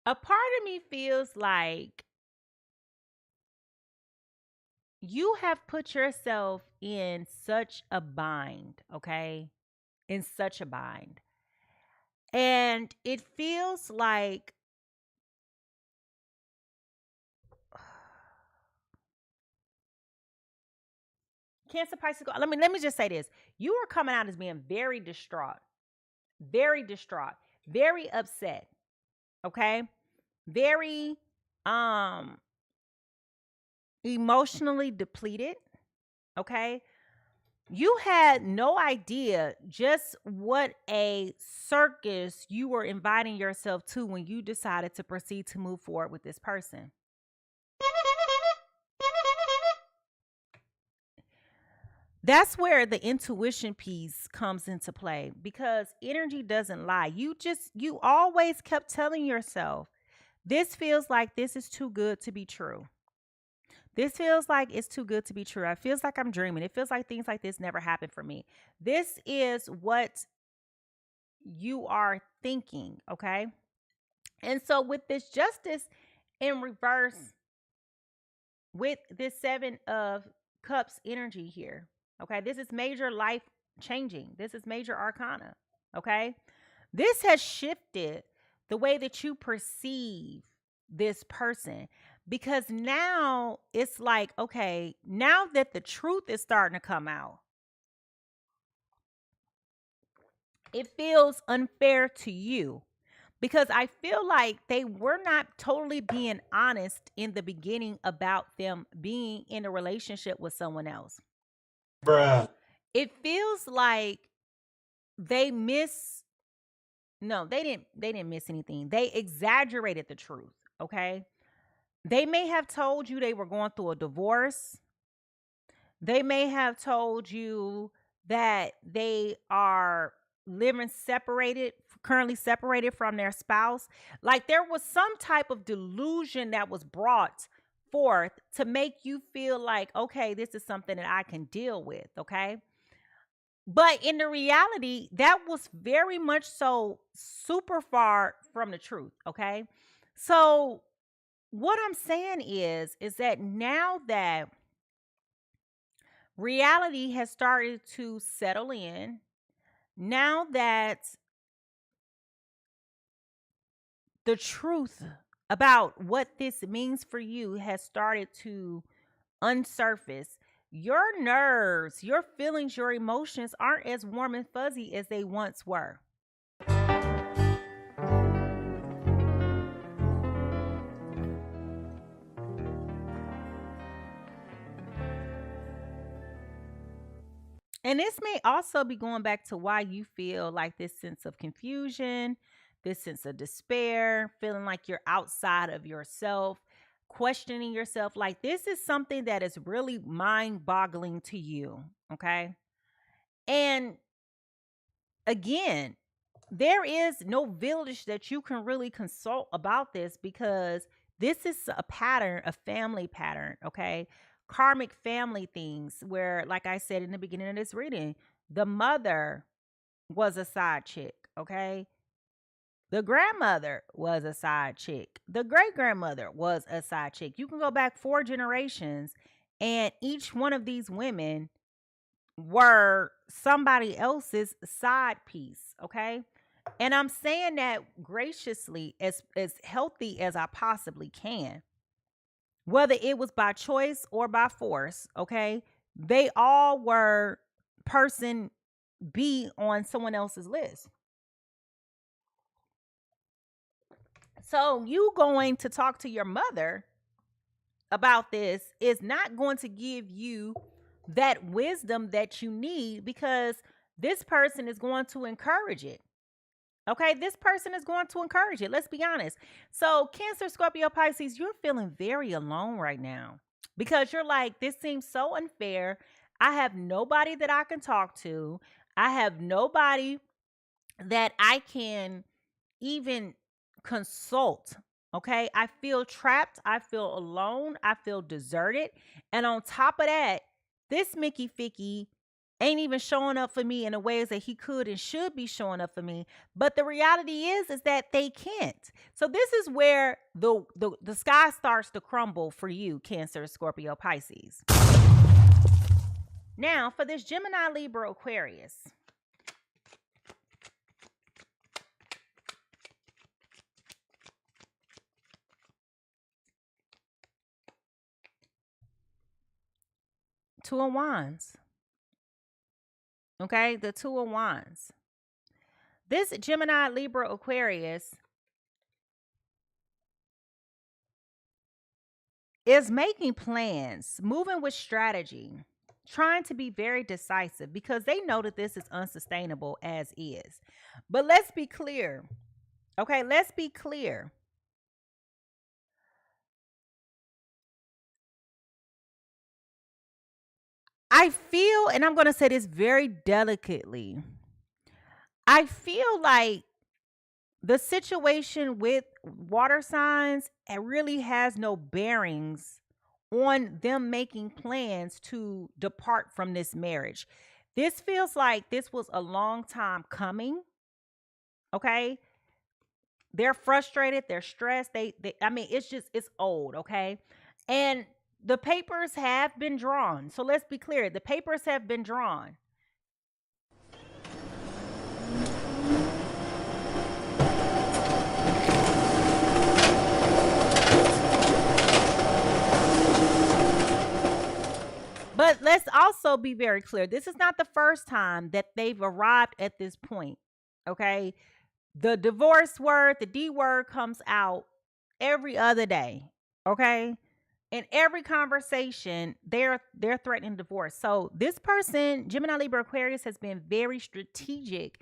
A part of me feels like you have put yourself in such a bind, okay? In such a bind. And it feels like Cancer, Pisces. Let me just say this. You are coming out as being very distraught, very upset. Okay? Very emotionally depleted. Okay? You had no idea just what a circus you were inviting yourself to when you decided to proceed to move forward with this person. That's where the intuition piece comes into play, because energy doesn't lie. You always kept telling yourself, this feels like this is too good to be true. This feels like it's too good to be true. It feels like I'm dreaming. It feels like things like this never happened for me. This is what you are thinking, okay? And so with this justice in reverse, with this 7 of Cups energy here, okay? This is major life changing. This is major arcana, okay? This has shifted the way that you perceive this person, because now it's like, okay, now that the truth is starting to come out, it feels unfair to you, because I feel like they were not totally being honest in the beginning about them being in a relationship with someone else. Bruh. It feels like they didn't miss anything. They exaggerated the truth, okay? They may have told you they were going through a divorce. They may have told you that they are currently separated from their spouse. Like, there was some type of delusion that was brought forth to make you feel like, okay, this is something that I can deal with, okay? But in the reality, that was very much so super far from the truth, okay? So what I'm saying is that now that reality has started to settle in, now that the truth about what this means for you has started to unsurface, your nerves, your feelings, your emotions aren't as warm and fuzzy as they once were. And this may also be going back to why you feel like this sense of confusion, this sense of despair, feeling like you're outside of yourself, questioning yourself. Like this is something that is really mind boggling to you. Okay. And again, there is no village that you can really consult about this because this is a pattern, a family pattern. Okay. Karmic family things where, like I said in the beginning of this reading, the mother was a side chick. Okay. The grandmother was a side chick. The great grandmother was a side chick. You can go back 4 generations, and each one of these women were somebody else's side piece. Okay. And I'm saying that graciously, as healthy as I possibly can, whether it was by choice or by force. Okay. They all were person B on someone else's list. So you going to talk to your mother about this is not going to give you that wisdom that you need because this person is going to encourage it. Okay, this person is going to encourage it. Let's be honest. So, Cancer, Scorpio, Pisces, you're feeling very alone right now because you're like, this seems so unfair. I have nobody that I can talk to. I have nobody that I can even consult. Okay. I feel trapped. I feel alone. I feel deserted. And on top of that, this Mickey Ficky ain't even showing up for me in the ways that he could and should be showing up for me. But the reality is that they can't. So this is where the sky starts to crumble for you, Cancer, Scorpio, Pisces. Now, for this Gemini, Libra, Aquarius. Two of Wands. Okay, the Two of Wands. This Gemini, Libra, Aquarius is making plans, moving with strategy, trying to be very decisive because they know that this is unsustainable as is. But let's be clear. Okay, let's be clear. I feel, and I'm going to say this very delicately, I feel like the situation with water signs really has no bearings on them making plans to depart from this marriage. This feels like this was a long time coming. Okay. They're frustrated, they're stressed. They I mean, it's old, okay? And the papers have been drawn. So let's be clear. The papers have been drawn. But let's also be very clear. This is not the first time that they've arrived at this point. Okay. The divorce word, the D word comes out every other day. Okay. In every conversation, they're threatening divorce. So this person, Gemini, Libra, Aquarius, has been very strategic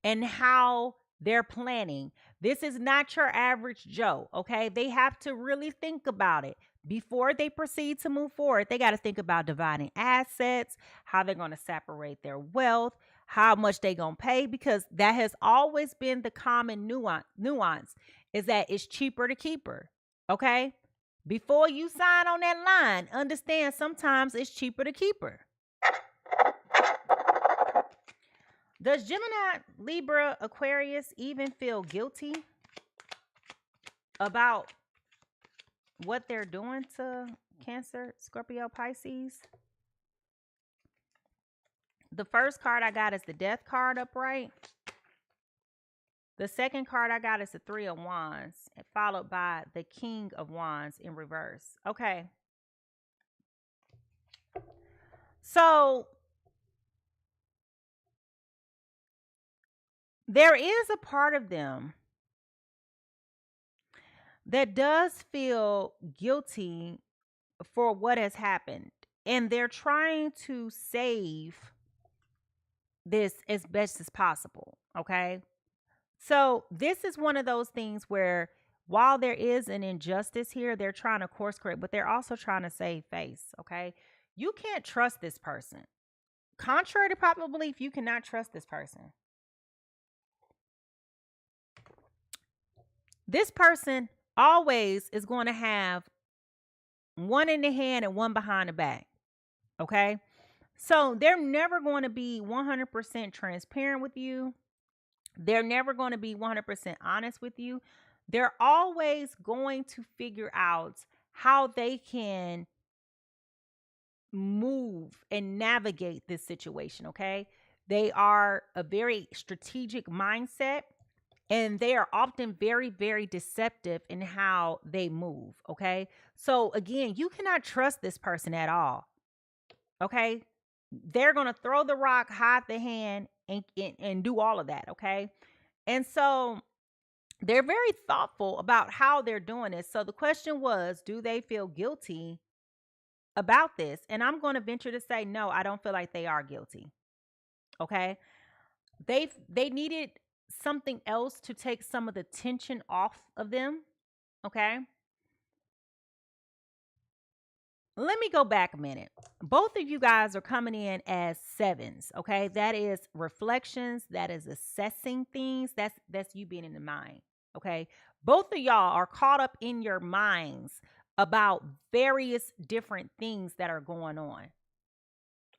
in how they're planning. This is not your average Joe, okay? They have to really think about it. Before they proceed to move forward, they got to think about dividing assets, how they're going to separate their wealth, how much they're going to pay, because that has always been the common nuance is that it's cheaper to keep her, okay? Before you sign on that line, understand sometimes it's cheaper to keep her. Does Gemini, Libra, Aquarius even feel guilty about what they're doing to Cancer, Scorpio, Pisces? The first card I got is the Death card upright. The second card I got is the Three of Wands, followed by the King of Wands in reverse. Okay. So there is a part of them that does feel guilty for what has happened. And they're trying to save this as best as possible. Okay. So this is one of those things where while there is an injustice here, they're trying to course correct, but they're also trying to save face. Okay. You can't trust this person. Contrary to popular belief, you cannot trust this person. This person always is going to have one in the hand and one behind the back. Okay. So they're never going to be 100% transparent with you. They're never going to be 100% honest with you. They're always going to figure out how they can move and navigate this situation. Okay. They are a very strategic mindset. And they are often very, very deceptive in how they move. Okay. So again, you cannot trust this person at all. Okay. They're going to throw the rock, hide the hand, and do all of that. Okay. And so they're very thoughtful about how they're doing this. So the question was, do they feel guilty about this? And I'm going to venture to say, no, I don't feel like they are guilty. Okay. They needed something else to take some of the tension off of them. Okay. Let me go back a minute. Both of you guys are coming in as sevens. Okay. That is reflections. That is assessing things. That's you being in the mind. Okay. Both of y'all are caught up in your minds about various different things that are going on.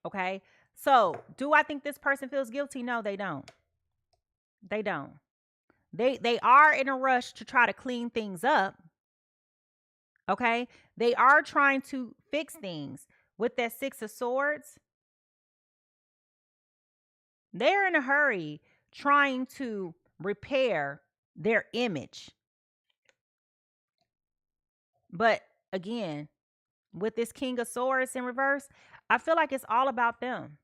Okay. So do I think this person feels guilty? No, they don't. They don't. They are in a rush to try to clean things up. Okay? They are trying to fix things. With that Six of Swords, they're in a hurry trying to repair their image. But again, with this King of Swords in reverse, I feel like it's all about them.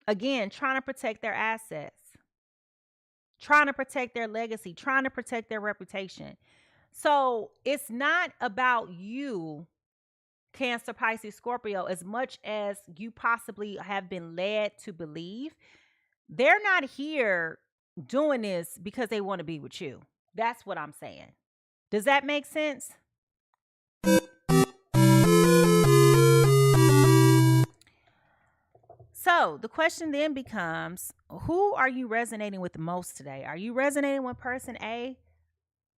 Again, trying to protect their assets, trying to protect their legacy, trying to protect their reputation. So it's not about you, Cancer, Pisces, Scorpio, as much as you possibly have been led to believe. They're not here doing this because they want to be with you. That's what I'm saying. Does that make sense? So the question then becomes, who are you resonating with the most today? Are you resonating with person A?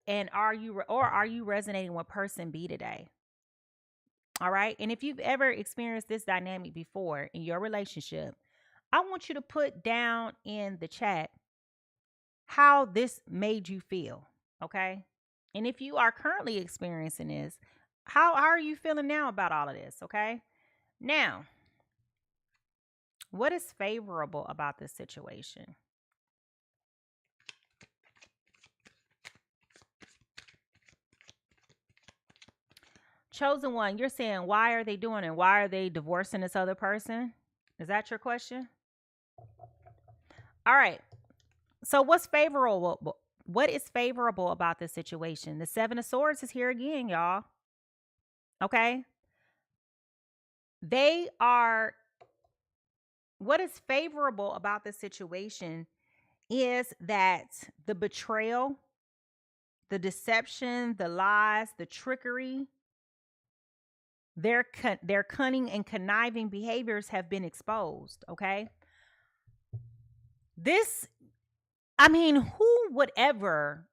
And are you resonating with person B today? All right. And if you've ever experienced this dynamic before in your relationship, I want you to put down in the chat how this made you feel. Okay. And if you are currently experiencing this, how are you feeling now about all of this? Okay. Now, what is favorable about this situation? Chosen one, you're saying, why are they doing it? Why are they divorcing this other person? Is that your question? All right. So what's favorable? What is favorable about this situation? The Seven of Swords is here again, y'all. Okay. What is favorable about this situation is that the betrayal, the deception, the lies, the trickery, their cunning and conniving behaviors have been exposed. Okay. Who would ever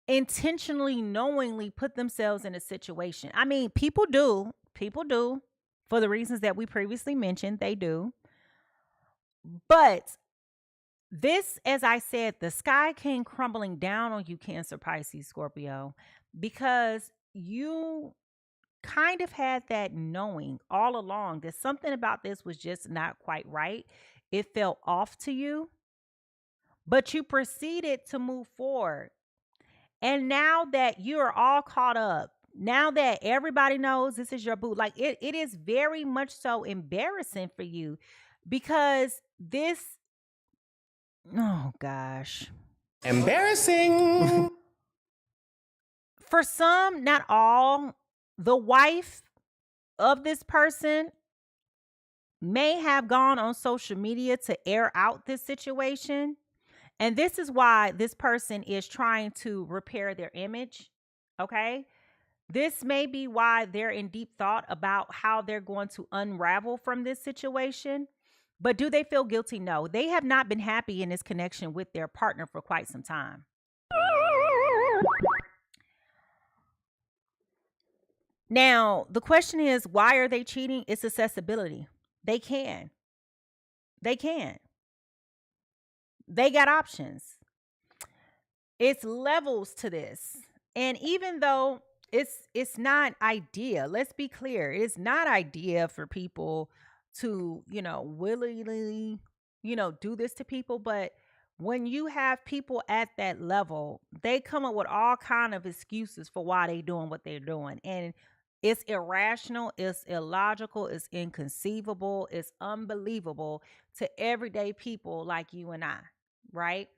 intentionally, knowingly put themselves in a situation? People do for the reasons that we previously mentioned, they do. But this, as I said, the sky came crumbling down on you, Cancer, Pisces, Scorpio, because you kind of had that knowing all along that something about this was just not quite right. It felt off to you, but you proceeded to move forward. And now that you're all caught up, now that everybody knows this is your boo, like it is very much so embarrassing for you because this, oh gosh. Embarrassing. For some, not all, the wife of this person may have gone on social media to air out this situation. And this is why this person is trying to repair their image. Okay. This may be why they're in deep thought about how they're going to unravel from this situation. But do they feel guilty? No, they have not been happy in this connection with their partner for quite some time. Now, the question is, why are they cheating? It's accessibility. They can. They can. They got options. It's levels to this. And even though it's not idea, let's be clear, it is not idea for people to, willingly, do this to people. But when you have people at that level, they come up with all kind of excuses for why they doing what they're doing. And it's irrational, it's illogical, it's inconceivable, it's unbelievable to everyday people like you and I, right?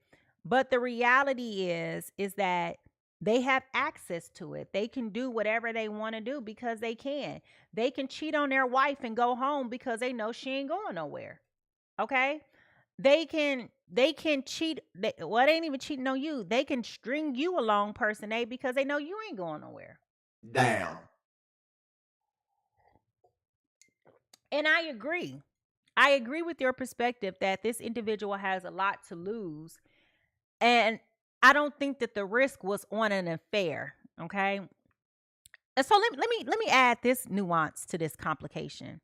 But the reality is that they have access to it. They can do whatever they want to do because they can. They can cheat on their wife and go home because they know she ain't going nowhere. Okay? They can cheat. They ain't even cheating on you. They can string you along, person A, because they know you ain't going nowhere. Damn. And I agree. I agree with your perspective that this individual has a lot to lose. And I don't think that the risk was on an affair. Okay. And so let me add this nuance to this complication.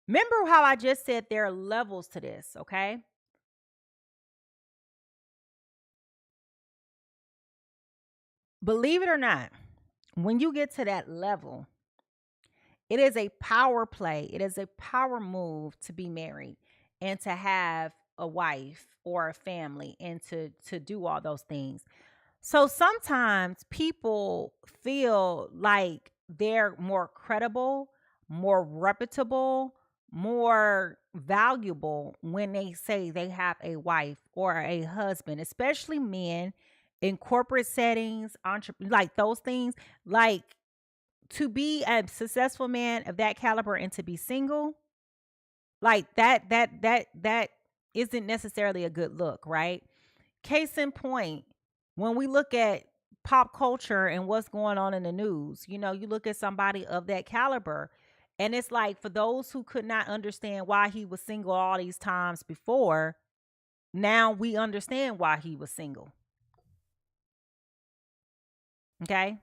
Remember how I just said there are levels to this, okay? Believe it or not, when you get to that level, it is a power play. It is a power move to be married and to have a wife or a family and to do all those things. So sometimes people feel like they're more credible, more reputable, more valuable when they say they have a wife or a husband, especially men in corporate settings, like those things. Like, to be a successful man of that caliber and to be single, like that isn't necessarily a good look, right? Case in point, when we look at pop culture and what's going on in the news, you look at somebody of that caliber, and it's like, for those who could not understand why he was single all these times before, now we understand why he was single. Okay?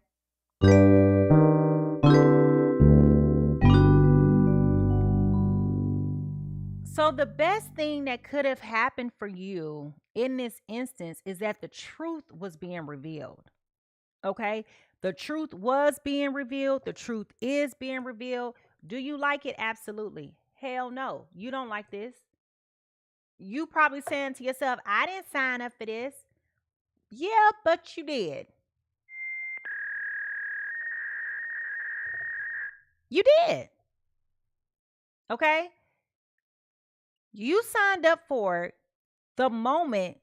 So the best thing that could have happened for you in this instance is that the truth was being revealed. Okay? The truth was being revealed. The truth is being revealed. Do you like it? Absolutely. Hell no. You don't like this. You probably saying to yourself, I didn't sign up for this. Yeah, but you did. You did. Okay? You signed up for it the moment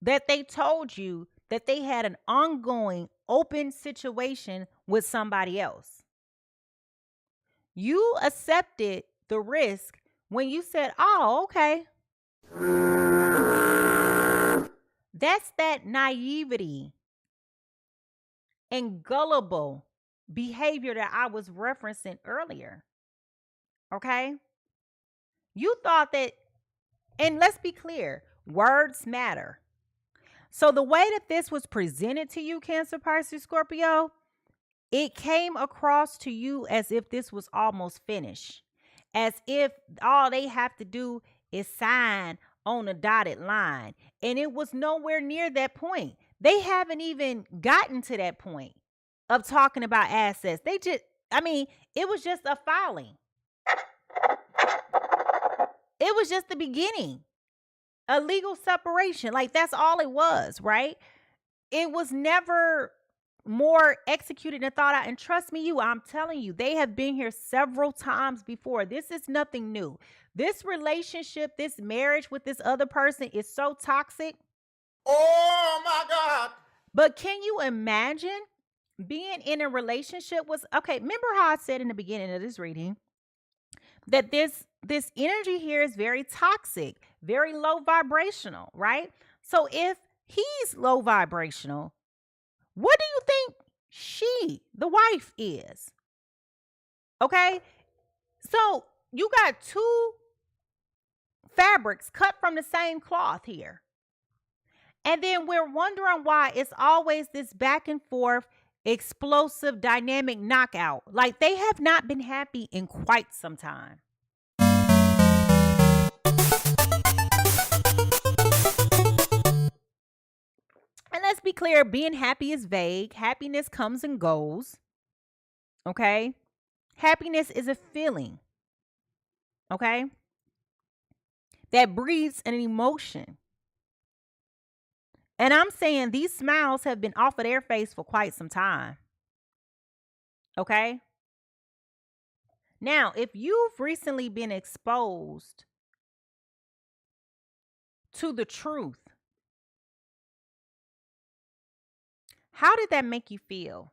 that they told you that they had an ongoing open situation with somebody else. You accepted the risk when you said, oh, okay. That's that naivety and gullible behavior that I was referencing earlier. Okay? You thought that, and let's be clear, words matter. So the way that this was presented to you, Cancer, Pisces, Scorpio, it came across to you as if this was almost finished, as if all they have to do is sign on a dotted line. And it was nowhere near that point. They haven't even gotten to that point of talking about assets. It was just a filing. It was just the beginning. A legal separation. Like, that's all it was, right? It was never more executed and thought out. And trust me, I'm telling you, they have been here several times before. This is nothing new. This relationship, this marriage with this other person is so toxic. Oh my God. But can you imagine being in a relationship with, okay, remember how I said in the beginning of this reading that this energy here is very toxic, very low vibrational, right? So if he's low vibrational, what do you think she, the wife, is? Okay? So you got two fabrics cut from the same cloth here. And then we're wondering why it's always this back and forth, explosive, dynamic knockout. Like they have not been happy in quite some time. And let's be clear, being happy is vague. Happiness comes and goes. Okay? Happiness is a feeling. Okay? That breeds an emotion. And I'm saying these smiles have been off of their face for quite some time. Okay? Now, if you've recently been exposed to the truth, how did that make you feel?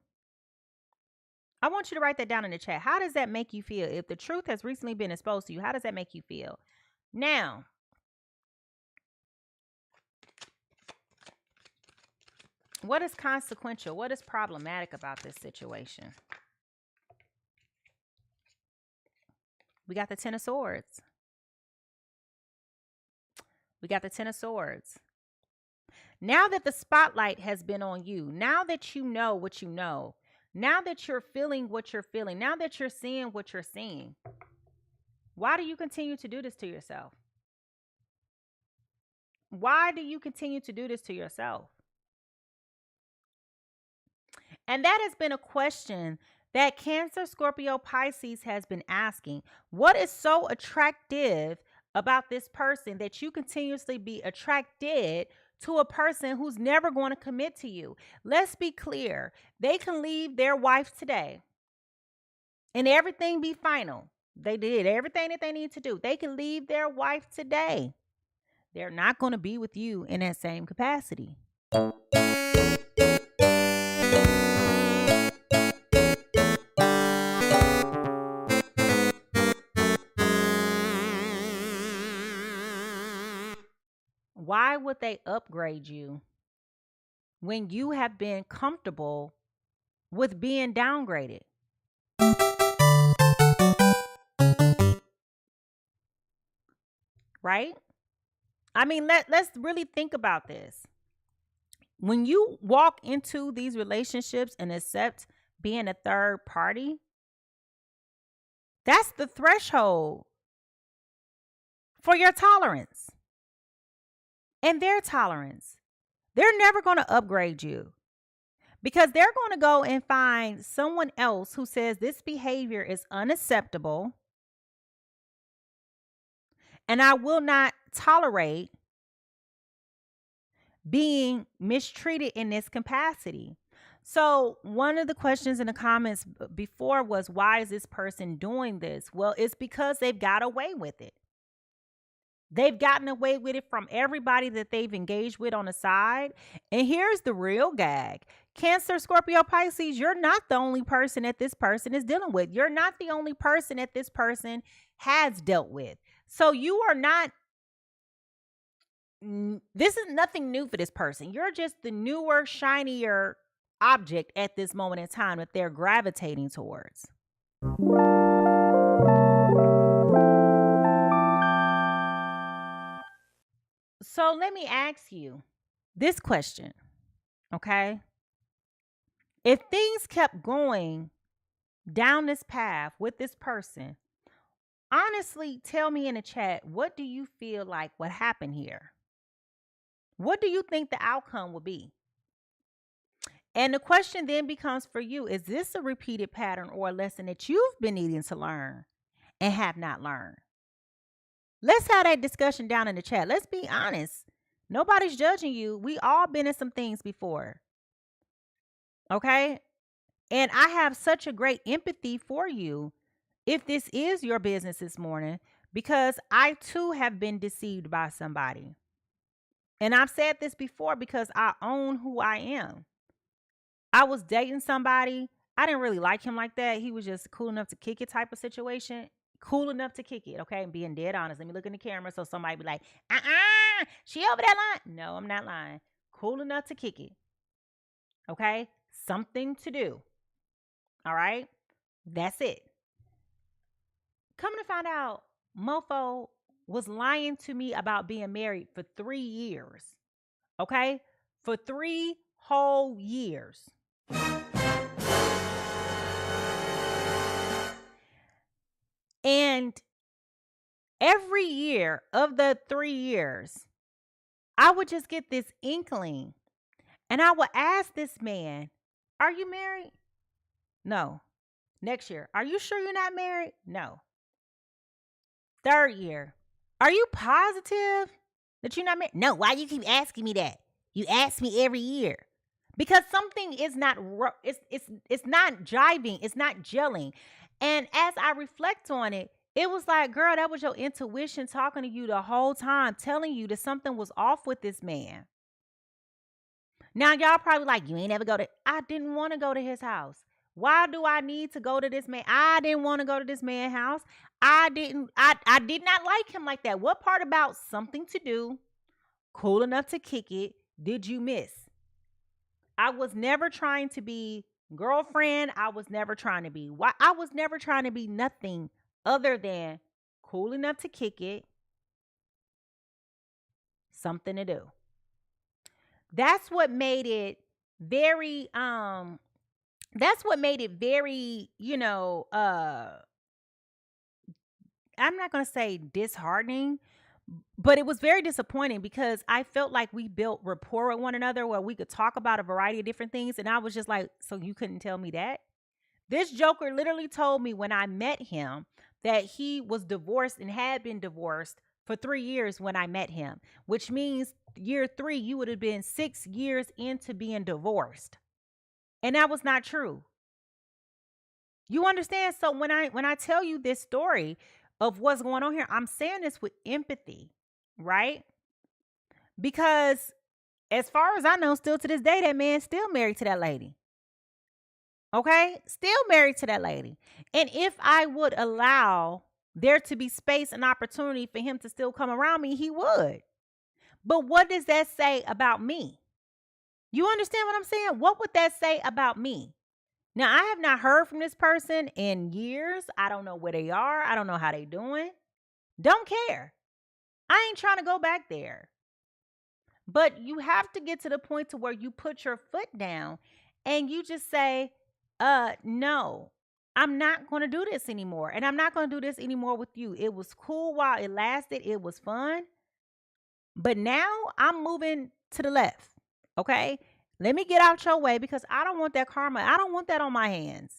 I want you to write that down in the chat. How does that make you feel? If the truth has recently been exposed to you, how does that make you feel? Now, what is consequential? What is problematic about this situation? We got the Ten of Swords. We got the Ten of Swords. Now that the spotlight has been on you, now that you know what you know, now that you're feeling what you're feeling, now that you're seeing what you're seeing, why do you continue to do this to yourself? Why do you continue to do this to yourself? And that has been a question that Cancer, Scorpio, Pisces has been asking. What is so attractive about this person that you continuously be attracted to a person who's never going to commit to you? Let's be clear. They can leave their wife today and everything be final. They did everything that they need to do. They can leave their wife today. They're not going to be with you in that same capacity. Why would they upgrade you when you have been comfortable with being downgraded? Right? I mean, let's really think about this. When you walk into these relationships and accept being a third party, that's the threshold for your tolerance and their tolerance. They're never going to upgrade you because they're going to go and find someone else who says this behavior is unacceptable and I will not tolerate being mistreated in this capacity. So one of the questions in the comments before was, why is this person doing this? Well, it's because they've got away with it. They've gotten away with it from everybody that they've engaged with on the side. And here's the real gag. Cancer, Scorpio, Pisces, you're not the only person that this person is dealing with. You're not the only person that this person has dealt with. So you are not, this is nothing new for this person. You're just the newer, shinier object at this moment in time that they're gravitating towards. So let me ask you this question, okay? If things kept going down this path with this person, honestly, tell me in the chat, what do you feel like what happened here? What do you think the outcome would be? And the question then becomes for you, is this a repeated pattern or a lesson that you've been needing to learn and have not learned? Let's have that discussion down in the chat. Let's be honest. Nobody's judging you. We all been in some things before. Okay? And I have such a great empathy for you if this is your business this morning, because I too have been deceived by somebody. And I've said this before because I own who I am. I was dating somebody. I didn't really like him like that. He was just cool enough to kick it type of situation. Cool enough to kick it, okay? And being dead honest. Let me look in the camera so somebody be like, lying. She over there lying. No, I'm not lying. Cool enough to kick it. Okay? Something to do. All right? That's it. Coming to find out, mofo was lying to me about being married for 3 years. Okay? For 3 whole years. And every year of the 3 years, I would just get this inkling. And I would ask this man, are you married? No. Next year, are you sure you're not married? No. 3rd year, are you positive that you're not married? No. Why you keep asking me that? You ask me every year. Because something is not, it's not jiving. It's not gelling. And as I reflect on it, it was like, girl, that was your intuition talking to you the whole time, telling you that something was off with this man. Now, y'all probably like, you ain't ever go to, I didn't want to go to his house. Why do I need to go to this man? I didn't want to go to this man's house. I did not like him like that. What part about something to do, cool enough to kick it, did you miss? I was never trying to be girlfriend. I was never trying to be, I was never trying to be nothing other than cool enough to kick it, something to do. That's what made it very, I'm not going to say disheartening, but it was very disappointing because I felt like we built rapport with one another where we could talk about a variety of different things. And I was just like, so you couldn't tell me that? This joker literally told me when I met him that he was divorced and had been divorced for 3 years when I met him, which means year 3, you would have been 6 years into being divorced. And that was not true. You understand? So when I tell you this story of what's going on here, I'm saying this with empathy, right? Because as far as I know, still to this day, that man's still married to that lady. Okay? Still married to that lady. And if I would allow there to be space and opportunity for him to still come around me, he would. But what does that say about me? You understand what I'm saying? What would that say about me? Now, I have not heard from this person in years. I don't know where they are. I don't know how they doing. Don't care. I ain't trying to go back there. But you have to get to the point to where you put your foot down and you just say, no, I'm not going to do this anymore. And I'm not going to do this anymore with you. It was cool while it lasted. It was fun. But now I'm moving to the left. Okay? Let me get out your way because I don't want that karma. I don't want that on my hands.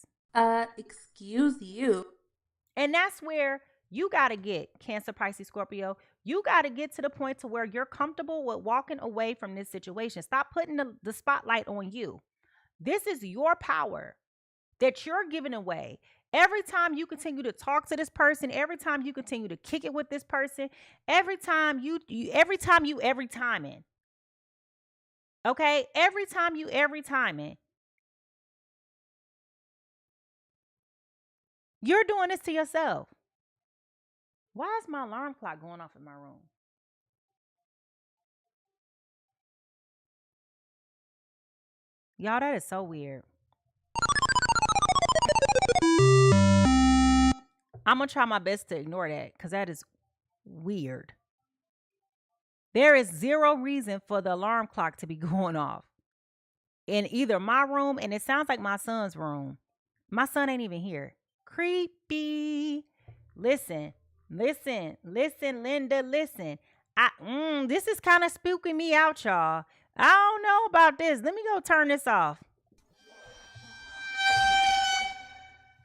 Excuse you. And that's where you got to get, Cancer, Pisces, Scorpio. You got to get to the point to where you're comfortable with walking away from this situation. Stop putting the spotlight on you. This is your power that you're giving away. Every time you continue to talk to this person, every time you continue to kick it with this person, every time you timing. Okay? Every timing. You're doing this to yourself. Why is my alarm clock going off in my room? Y'all, that is so weird. I'm going to try my best to ignore that because that is weird. There is zero reason for the alarm clock to be going off in either my room, and it sounds like my son's room. My son ain't even here. Creepy. Listen, Linda, listen. This is kind of spooking me out, y'all. I don't know about this. Let me go turn this off.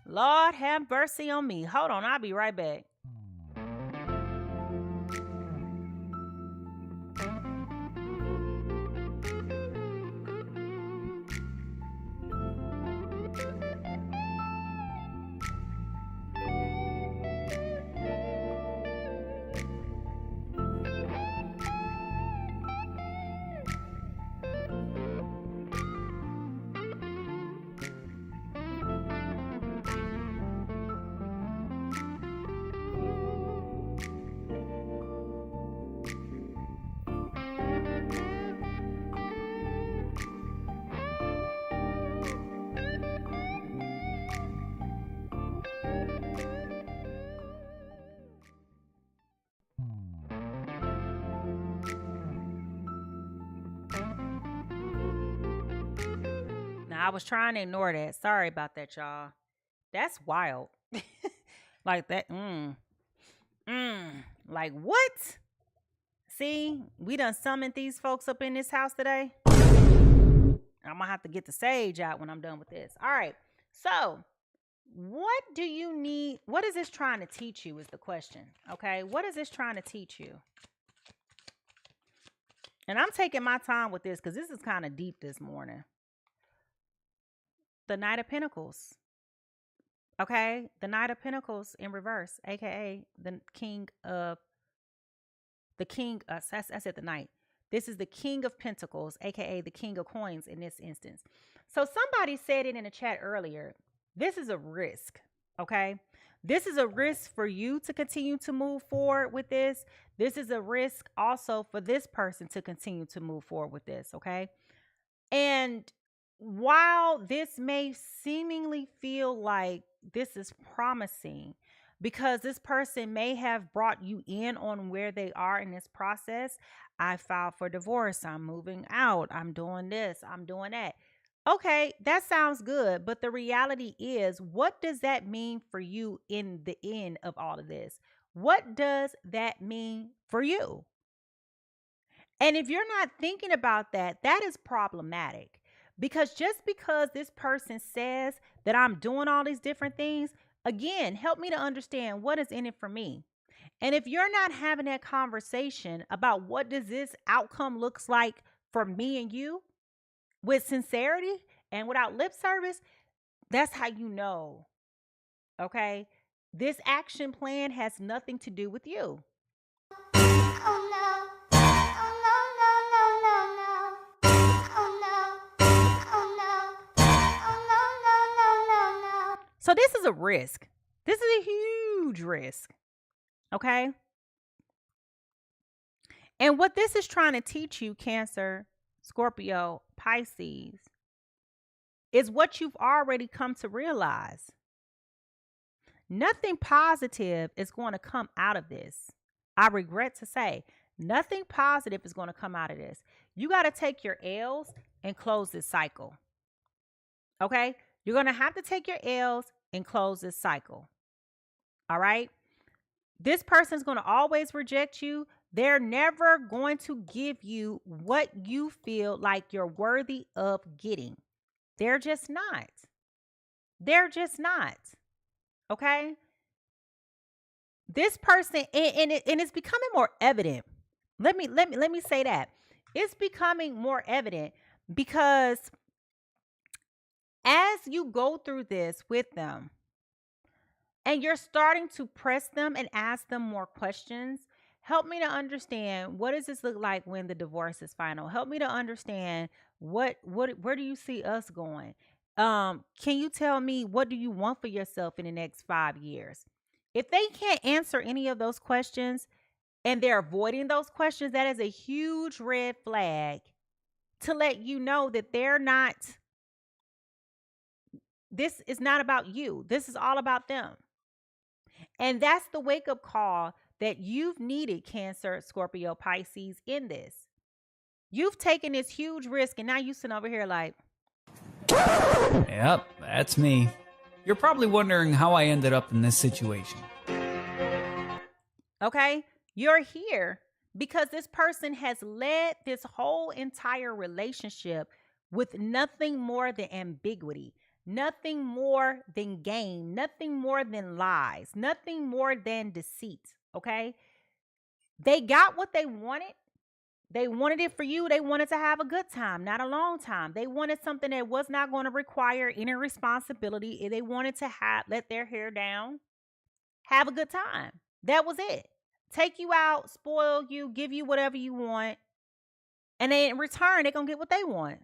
Lord have mercy on me. Hold on, I'll be right back. I was trying to ignore that. Sorry about that, y'all. That's wild. Like that. Like what? See, we done summoned these folks up in this house today. I'm gonna have to get the sage out when I'm done with this. All right. So, what do you need? What is this trying to teach you is the question. Okay. What is this trying to teach you? And I'm taking my time with this because this is kind of deep this morning. The Knight of Pentacles. Okay. The Knight of Pentacles in reverse, aka the King of I said the Knight. This is the King of Pentacles, aka the King of Coins in this instance. So somebody said it in the chat earlier. This is a risk. Okay. This is a risk for you to continue to move forward with this. This is a risk also for this person to continue to move forward with this. Okay. And while this may seemingly feel like this is promising, because this person may have brought you in on where they are in this process. I filed for divorce. I'm moving out. I'm doing this. I'm doing that. Okay, that sounds good. But the reality is, what does that mean for you in the end of all of this? What does that mean for you? And if you're not thinking about that, that is problematic. Because just because this person says that I'm doing all these different things, again, help me to understand what is in it for me. And if you're not having that conversation about what does this outcome looks like for me and you with sincerity and without lip service, that's how you know, okay? This action plan has nothing to do with you. Oh no. Oh no, no, no, no, no. Oh no. Oh no. Oh no, no, no, no, no. So this is a risk. This is a huge risk. Okay? And what this is trying to teach you, Cancer, Scorpio, Pisces, is what you've already come to realize. Nothing positive is going to come out of this. I regret to say, nothing positive is going to come out of this. You got to take your L's and close this cycle. Okay? You're going to have to take your L's and close this cycle. All right? This person's going to always reject you. They're never going to give you what you feel like you're worthy of getting. They're just not. They're just not. Okay? This person, and it's becoming more evident. Let me say that. It's becoming more evident because as you go through this with them and you're starting to press them and ask them more questions, help me to understand, what does this look like when the divorce is final? Help me to understand where do you see us going? Can you tell me, what do you want for yourself in the next 5 years? If they can't answer any of those questions and they're avoiding those questions, that is a huge red flag to let you know that they're not, this is not about you. This is all about them. And that's the wake-up call that you've needed, Cancer, Scorpio, Pisces, in this. You've taken this huge risk and now you're sitting over here like, Yep, that's me. You're probably wondering how I ended up in this situation. okay, you're here because this person has led this whole entire relationship with nothing more than ambiguity, nothing more than game, nothing more than lies, nothing more than deceit, okay? They got what they wanted. They wanted it for you. They wanted to have a good time, not a long time. They wanted something that was not going to require any responsibility. They wanted to let their hair down, have a good time. That was it. Take you out, spoil you, give you whatever you want. And then in return, they're going to get what they want.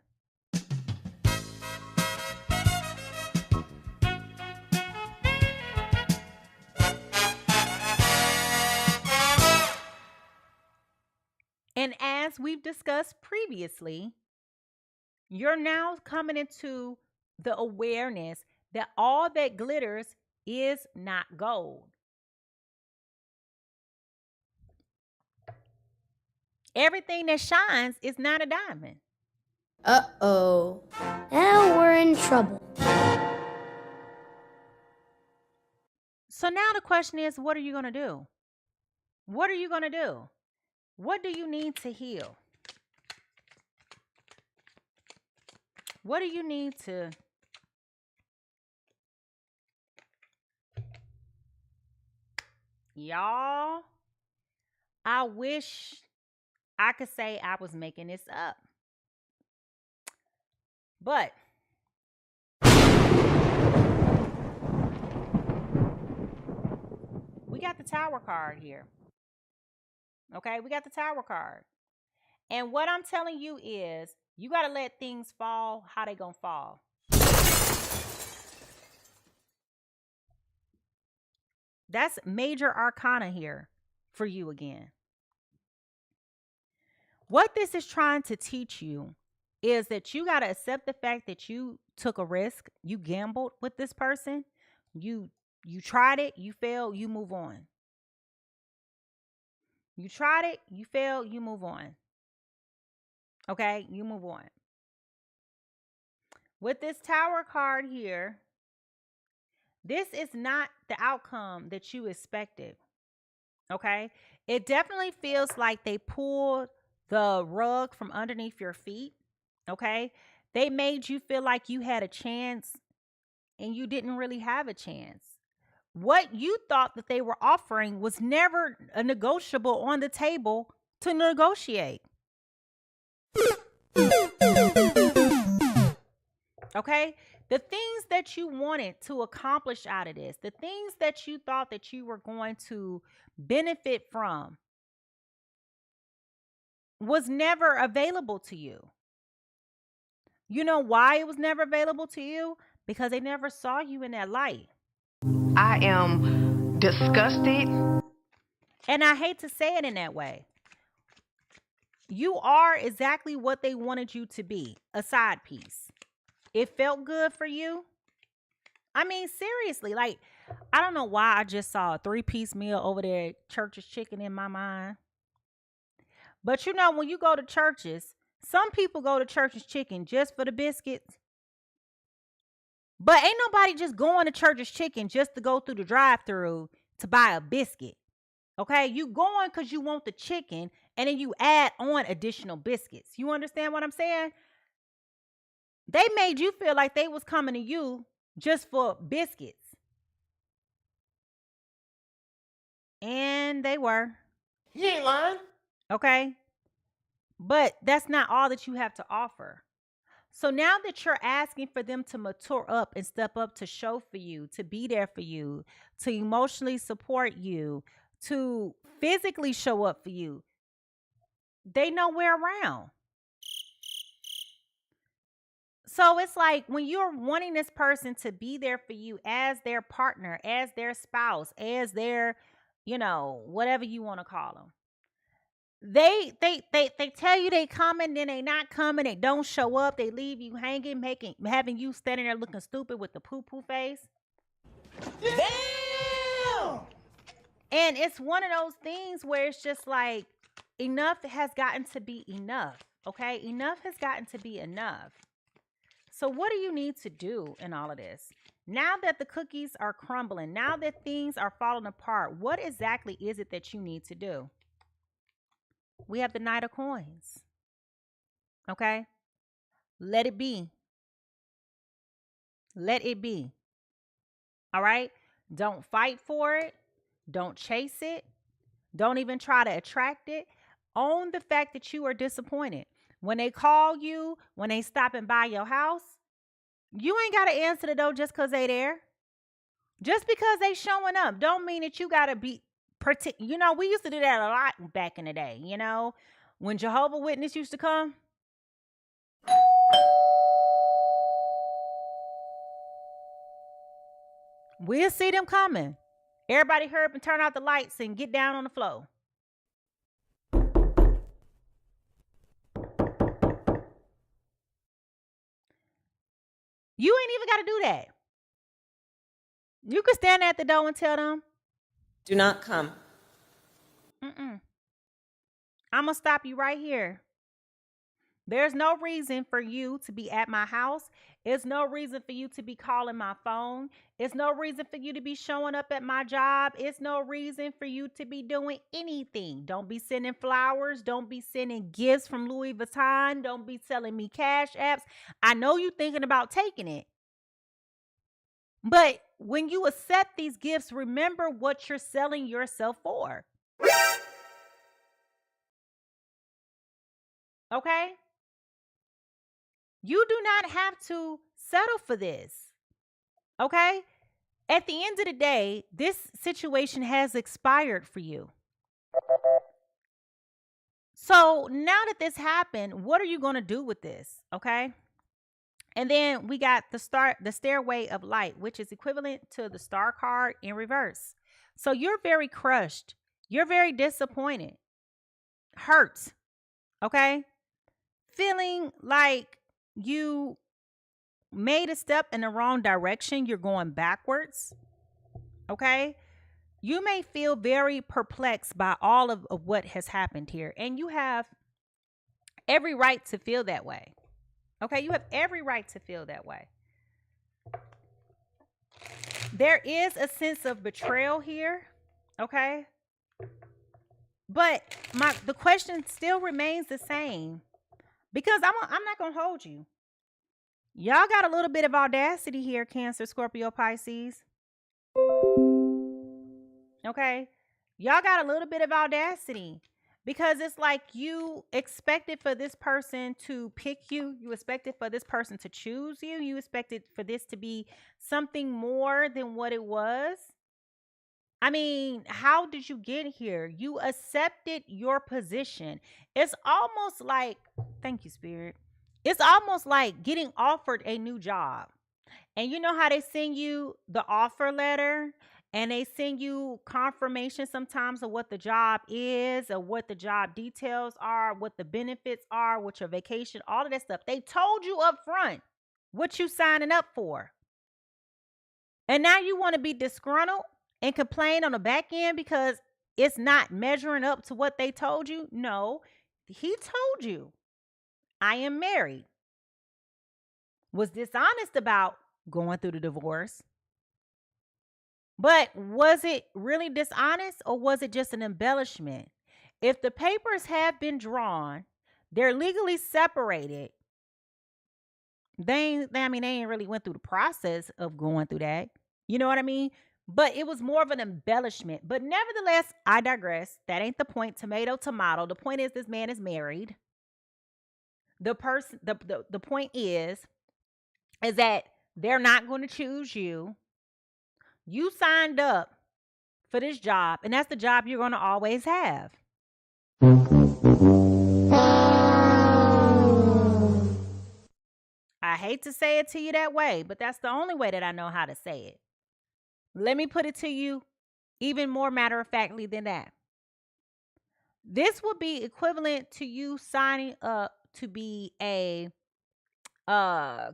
And as we've discussed previously, you're now coming into the awareness that all that glitters is not gold. Everything that shines is not a diamond. Uh-oh. Now we're in in trouble. So now the question is, what are you going to do? What are you going to do? What do you need to heal? What do you need to... Y'all, I wish I could say I was making this up. But we got the Tower card here. Okay, we got the Tower card. And what I'm telling you is, you got to let things fall how they gonna fall. That's major arcana here for you again. What this is trying to teach you is that you got to accept the fact that you took a risk. You gambled with this person. You tried it. You failed. You move on. You tried it. You failed. You move on. Okay? You move on. With this Tower card here, this is not the outcome that you expected. Okay? It definitely feels like they pulled the rug from underneath your feet. Okay? They made you feel like you had a chance and you didn't really have a chance. What you thought that they were offering was never a negotiable on the table to negotiate. Okay? The things that you wanted to accomplish out of this, the things that you thought that you were going to benefit from, was never available to you. You know why it was never available to you? Because they never saw you in that light. I am disgusted. And I hate to say it in that way. You are exactly what they wanted you to be, a side piece. It felt good for you. I mean, seriously, like, I don't know why I just saw a 3-piece meal over there at Church's Chicken in my mind. But you know, when you go to churches, some people go to Church's Chicken just for the biscuits. But ain't nobody just going to Church's Chicken just to go through the drive-thru to buy a biscuit. Okay? You going because you want the chicken, and then you add on additional biscuits. You understand what I'm saying? They made you feel like they was coming to you just for biscuits. And they were. You ain't lying. Okay? But that's not all that you have to offer. So now that you're asking for them to mature up and step up to show for you, to be there for you, to emotionally support you, to physically show up for you, they nowhere around. So it's like when you're wanting this person to be there for you as their partner, as their spouse, as their, you know, whatever you want to call them. They tell you they coming, then they not coming. They don't show up. They leave you hanging, having you standing there looking stupid with the poo-poo face. Damn! And it's one of those things where it's just like, enough has gotten to be enough. Okay? Enough has gotten to be enough. So what do you need to do in all of this? Now that the cookies are crumbling, now that things are falling apart, what exactly is it that you need to do? We have the Knight of Coins. Okay? Let it be. Let it be. All right? Don't fight for it. Don't chase it. Don't even try to attract it. Own the fact that you are disappointed. When they call you, when they stopping by your house, you ain't got to answer the door just because they there. Just because they showing up don't mean that you got to be you know, we used to do that a lot back in the day, you know, when Jehovah's Witness used to come. We'll see them coming. Everybody hurry up and turn out the lights and get down on the floor. You ain't even got to do that. You can stand at the door and tell them, do not come. I'm going to stop you right here. There's no reason for you to be at my house. It's no reason for you to be calling my phone. It's no reason for you to be showing up at my job. It's no reason for you to be doing anything. Don't be sending flowers. Don't be sending gifts from Louis Vuitton. Don't be selling me cash apps. I know you're thinking about taking it. But when you accept these gifts, remember what you're selling yourself for. Okay? You do not have to settle for this. Okay? At the end of the day, this situation has expired for you. So now that this happened, what are you going to do with this? Okay? And then we got the stairway of light, which is equivalent to the star card in reverse. So you're very crushed. You're very disappointed, hurt. Okay? Feeling like you made a step in the wrong direction. You're going backwards. Okay? You may feel very perplexed by all of what has happened here. And you have every right to feel that way. Okay? You have every right to feel that way. There is a sense of betrayal here. Okay? But the question still remains the same. Because I'm not going to hold you. Y'all got a little bit of audacity here, Cancer, Scorpio, Pisces. Okay? Y'all got a little bit of audacity. Because it's like you expected for this person to pick you. You expected for this person to choose you. You expected for this to be something more than what it was. I mean, how did you get here? You accepted your position. It's almost like, thank you, Spirit. It's almost like getting offered a new job. And you know how they send you the offer letter and they send you confirmation sometimes of what the job is or what the job details are, what the benefits are, what your vacation, all of that stuff. They told you up front what you signing up for. And now you want to be disgruntled and complain on the back end because it's not measuring up to what they told you? No, he told you, I am married. Was dishonest about going through the divorce. But was it really dishonest or was it just an embellishment? If the papers have been drawn, they're legally separated. They ain't really went through the process of going through that. You know what I mean? But it was more of an embellishment. But nevertheless, I digress. That ain't the point. Tomato, tomato. The point is this man is married. The point is that they're not going to choose you. You signed up for this job, and that's the job you're going to always have. I hate to say it to you that way, but that's the only way that I know how to say it. Let me put it to you even more matter-of-factly than that. This would be equivalent to you signing up to be a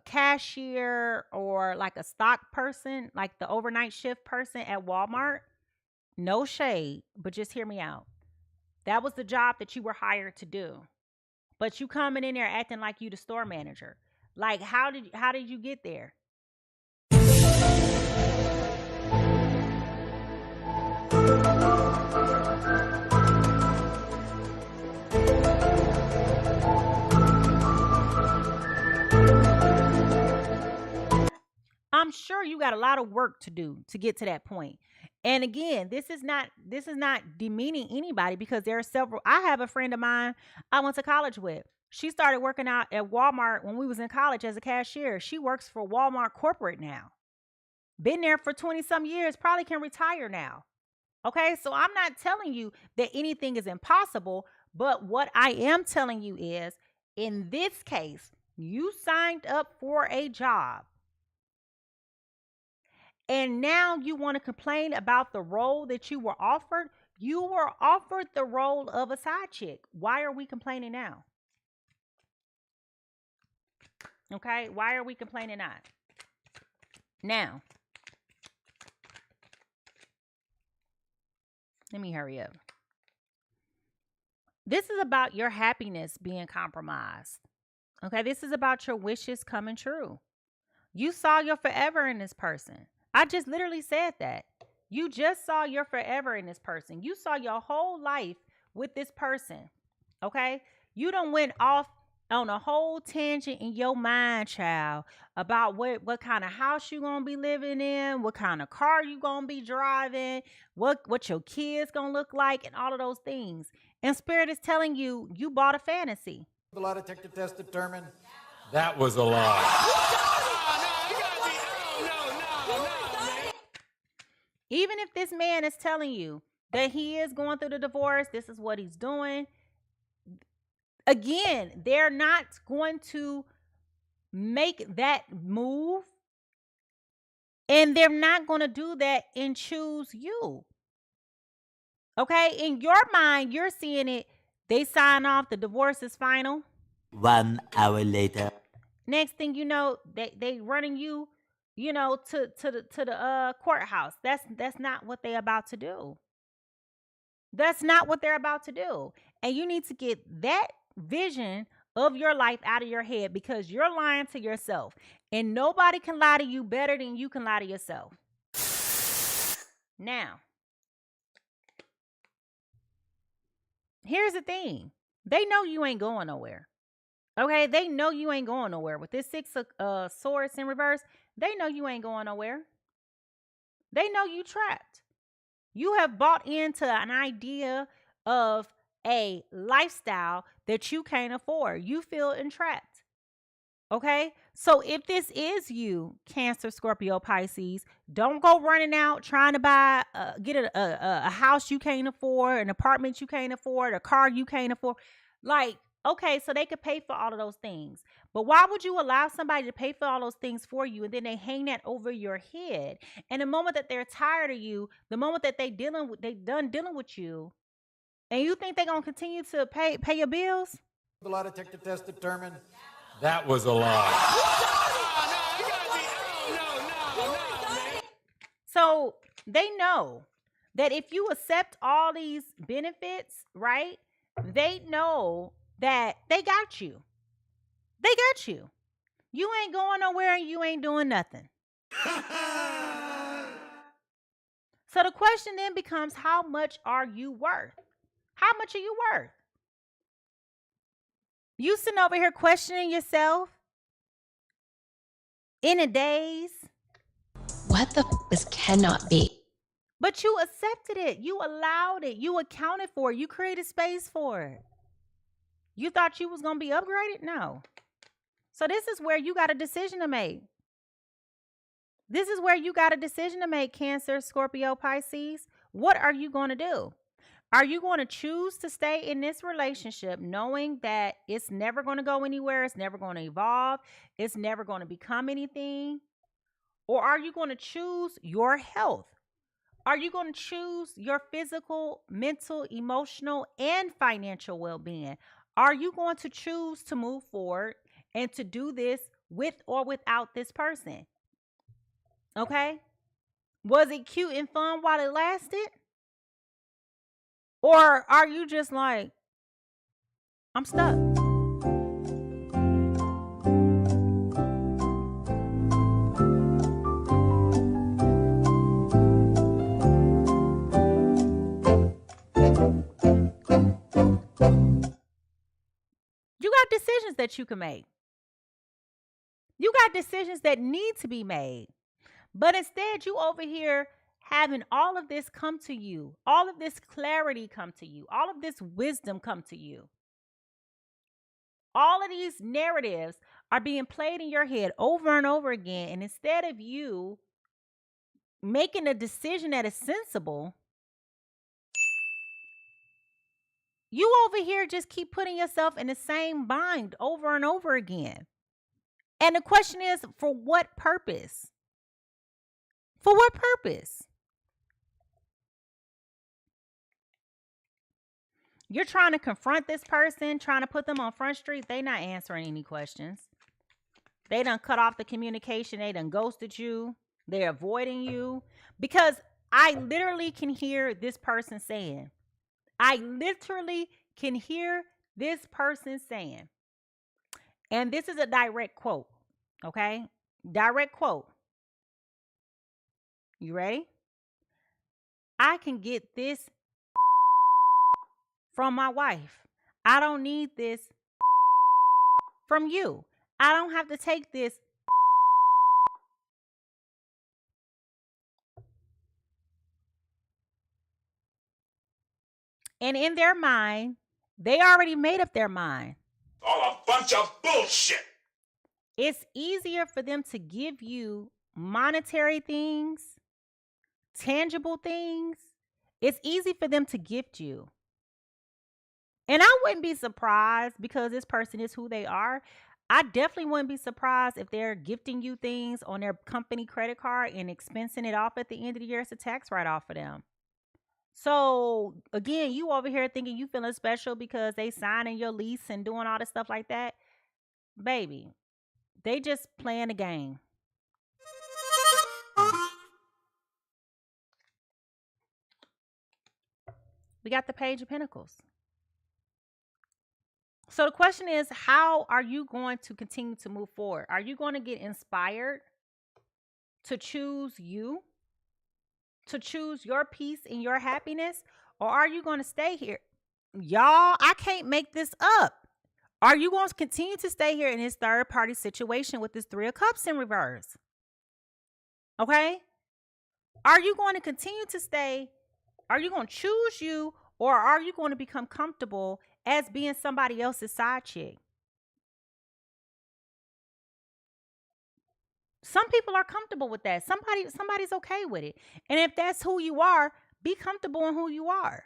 cashier or like a stock person, like the overnight shift person at Walmart. No shade, but just hear me out. That was the job that you were hired to do. But you coming in there acting like you the store manager. Like how did you get there? I'm sure you got a lot of work to do to get to that point. And again, this is not demeaning anybody because there are several. I have a friend of mine I went to college with. She started working out at Walmart when we was in college as a cashier. She works for Walmart corporate now. Been there for 20 some years, probably can retire now. Okay, so I'm not telling you that anything is impossible, but what I am telling you is, in this case, you signed up for a job. And now you want to complain about the role that you were offered? You were offered the role of a side chick. Why are we complaining now? Okay, why are we complaining now? Now, let me hurry up. This is about your happiness being compromised. Okay, this is about your wishes coming true. You saw your forever in this person. I just literally said that. You just saw your forever in this person. You saw your whole life with this person. Okay? You done went off on a whole tangent in your mind, child, about what kind of house you gonna be living in, what kind of car you gonna be driving, what your kids gonna look like, and all of those things. And Spirit is telling you, you bought a fantasy. The lie detector test determined That was a lie. Even if this man is telling you that he is going through the divorce, this is what he's doing. Again, they're not going to make that move, and they're not going to do that and choose you. Okay? In your mind, you're seeing it. They sign off. The divorce is final. 1 hour later. Next thing you know, they running you, to the courthouse. That's not what they're about to do. That's not what they're about to do. And you need to get that vision of your life out of your head, because you're lying to yourself. And nobody can lie to you better than you can lie to yourself. Now, here's the thing. They know you ain't going nowhere. Okay? They know you ain't going nowhere. With this 6 of swords in reverse, they know you ain't going nowhere. They know you trapped. You have bought into an idea of a lifestyle that you can't afford. You feel entrapped. Okay? So if this is you, Cancer, Scorpio, Pisces, don't go running out trying to buy, get a house you can't afford, an apartment you can't afford, a car you can't afford. Like, okay, so they could pay for all of those things. But why would you allow somebody to pay for all those things for you, and then they hang that over your head? And the moment that they're tired of you, the moment that they done dealing with you, and you think they're going to continue to pay your bills? the lie detector test determined That was a lie. So they know that if you accept all these benefits, right? They know that they got you. They got you. You ain't going nowhere and you ain't doing nothing. So the question then becomes, how much are you worth? How much are you worth? You sitting over here questioning yourself in a daze. What the this cannot be. But you accepted it. You allowed it. You accounted for it. You created space for it. You thought you was going to be upgraded? No. So this is where you got a decision to make. This is where you got a decision to make, Cancer, Scorpio, Pisces. What are you going to do? Are you going to choose to stay in this relationship knowing that it's never going to go anywhere, it's never going to evolve, it's never going to become anything? Or are you going to choose your health? Are you going to choose your physical, mental, emotional, and financial well-being? Are you going to choose to move forward and to do this with or without this person? Okay? Was it cute and fun while it lasted? Or are you just like, I'm stuck? You got decisions that you can make. You got decisions that need to be made. But instead, you over here having all of this come to you, all of this clarity come to you, all of this wisdom come to you. All of these narratives are being played in your head over and over again. And instead of you making a decision that is sensible, you over here just keep putting yourself in the same bind over and over again. And the question is, for what purpose? For what purpose? You're trying to confront this person, trying to put them on Front Street. They not answering any questions. They done cut off the communication. They done ghosted you. They're avoiding you. Because I literally can hear this person saying, And this is a direct quote. Okay? Direct quote. You ready? I can get this from my wife. I don't need this from you. I don't have to take this. And in their mind, they already made up their mind. All a bunch of bullshit. It's easier for them to give you monetary things, tangible things. It's easy for them to gift you. And I wouldn't be surprised because this person is who they are. I definitely wouldn't be surprised if they're gifting you things on their company credit card and expensing it off at the end of the year. It's a tax write-off for them. So again, you over here thinking you feeling special because they signing your lease and doing all this stuff like that. Baby, they just playing a game. We got the Page of Pentacles. So the question is, how are you going to continue to move forward? Are you going to get inspired to choose you? To choose your peace and your happiness? Or are you going to stay here? Y'all, I can't make this up. Are you going to continue to stay here in this third party situation with this Three of Cups in reverse? Okay? Are you going to continue to stay? Are you going to choose you? Or are you going to become comfortable as being somebody else's side chick? Some people are comfortable with that. Somebody's okay with it. And if that's who you are, be comfortable in who you are.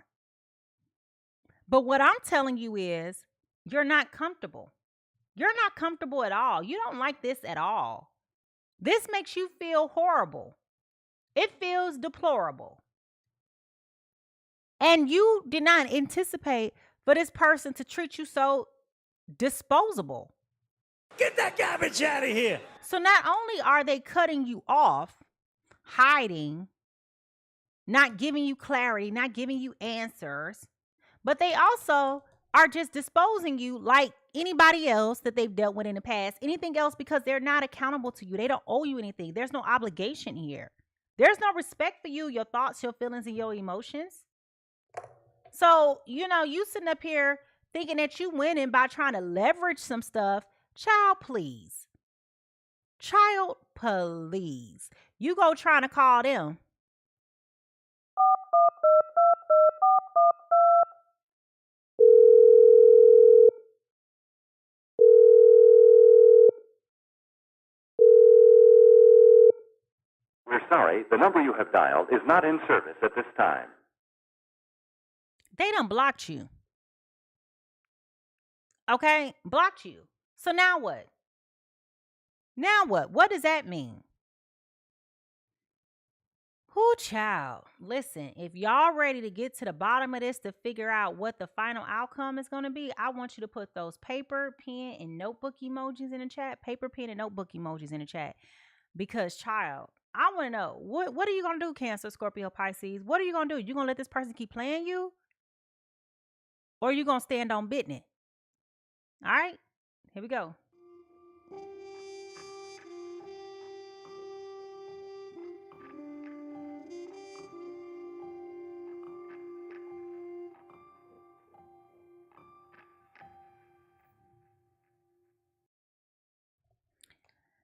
But what I'm telling you is, you're not comfortable. You're not comfortable at all. You don't like this at all. This makes you feel horrible. It feels deplorable. And you did not anticipate for this person to treat you so disposable. Get that garbage out of here. So not only are they cutting you off, hiding, not giving you clarity, not giving you answers, but they also are just disposing you like anybody else that they've dealt with in the past, anything else, because they're not accountable to you. They don't owe you anything. There's no obligation here. There's no respect for you, your thoughts, your feelings, and your emotions. So, you sitting up here thinking that you winning by trying to leverage some stuff. Child, please. Child, please. You go trying to call them. We're sorry, the number you have dialed is not in service at this time. They done blocked you. Okay? Blocked you. So now what? Now what? What does that mean? Whoo, child. Listen, if y'all ready to get to the bottom of this to figure out what the final outcome is going to be, I want you to put those paper, pen, and notebook emojis in the chat. Paper, pen, and notebook emojis in the chat. Because, child, I want to know, what are you going to do, Cancer, Scorpio, Pisces? What are you going to do? You going to let this person keep playing you? Or are you going to stand on business? All right, here we go.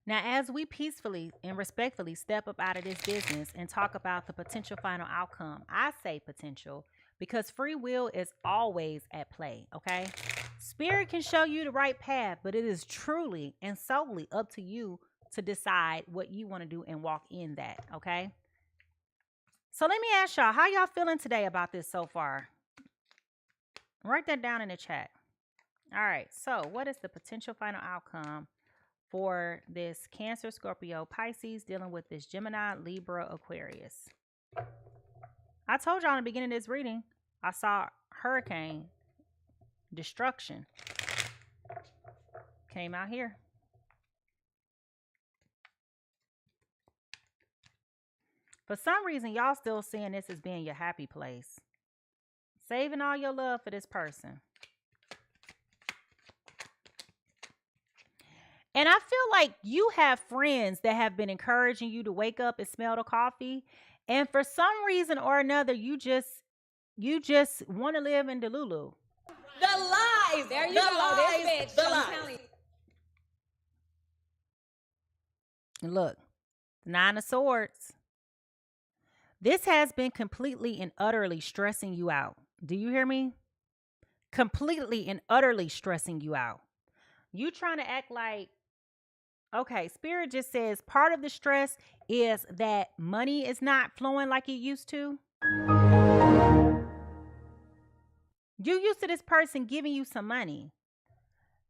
Now, as we peacefully and respectfully step up out of this business and talk about the potential final outcome, I say potential because free will is always at play, okay? Spirit can show you the right path, but it is truly and solely up to you to decide what you want to do and walk in that, okay? So let me ask y'all, how y'all feeling today about this so far? Write that down in the chat. All right, so what is the potential final outcome for this Cancer, Scorpio, Pisces dealing with this Gemini, Libra, Aquarius? I told y'all in the beginning of this reading, I saw hurricane, destruction. Came out here. For some reason, y'all still seeing this as being your happy place. Saving all your love for this person. And I feel like you have friends that have been encouraging you to wake up and smell the coffee. And for some reason or another, you just want to live in Delulu. The lies. There you go. This bitch. The I'm lies. telling you. Look, 9 of Swords. This has been completely and utterly stressing you out. Do you hear me? Completely and utterly stressing you out. You trying to act like, okay, Spirit just says part of the stress is that money is not flowing like it used to. You used to this person giving you some money.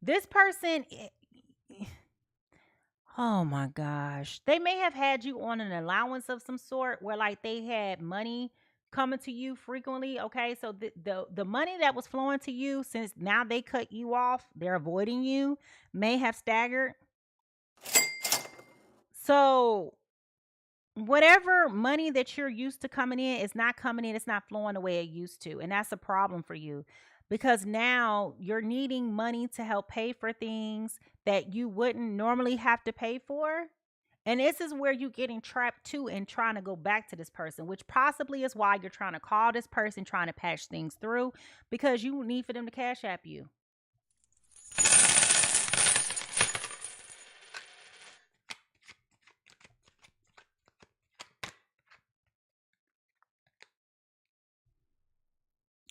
This person, oh my gosh. They may have had you on an allowance of some sort where like they had money coming to you frequently. Okay, so the money that was flowing to you, since now they cut you off, they're avoiding you, may have staggered. So whatever money that you're used to coming in is not coming in. It's not flowing the way it used to. And that's a problem for you, because now you're needing money to help pay for things that you wouldn't normally have to pay for. And this is where you're getting trapped too and trying to go back to this person, which possibly is why you're trying to call this person, trying to patch things through, because you need for them to cash app you.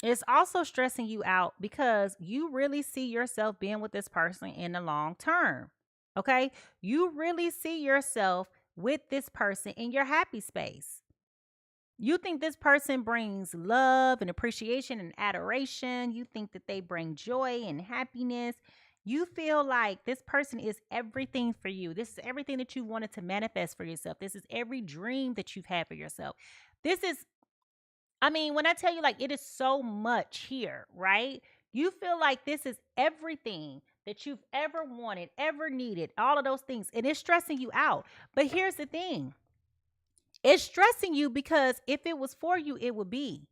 It's also stressing you out because you really see yourself being with this person in the long term. Okay? You really see yourself with this person in your happy space. You think this person brings love and appreciation and adoration. You think that they bring joy and happiness. You feel like this person is everything for you. This is everything that you wanted to manifest for yourself. This is every dream that you've had for yourself. This is, I mean, when I tell you, like, it is so much here, right? You feel like this is everything that you've ever wanted, ever needed, all of those things. And it's stressing you out. But here's the thing. It's stressing you because if it was for you, it would be.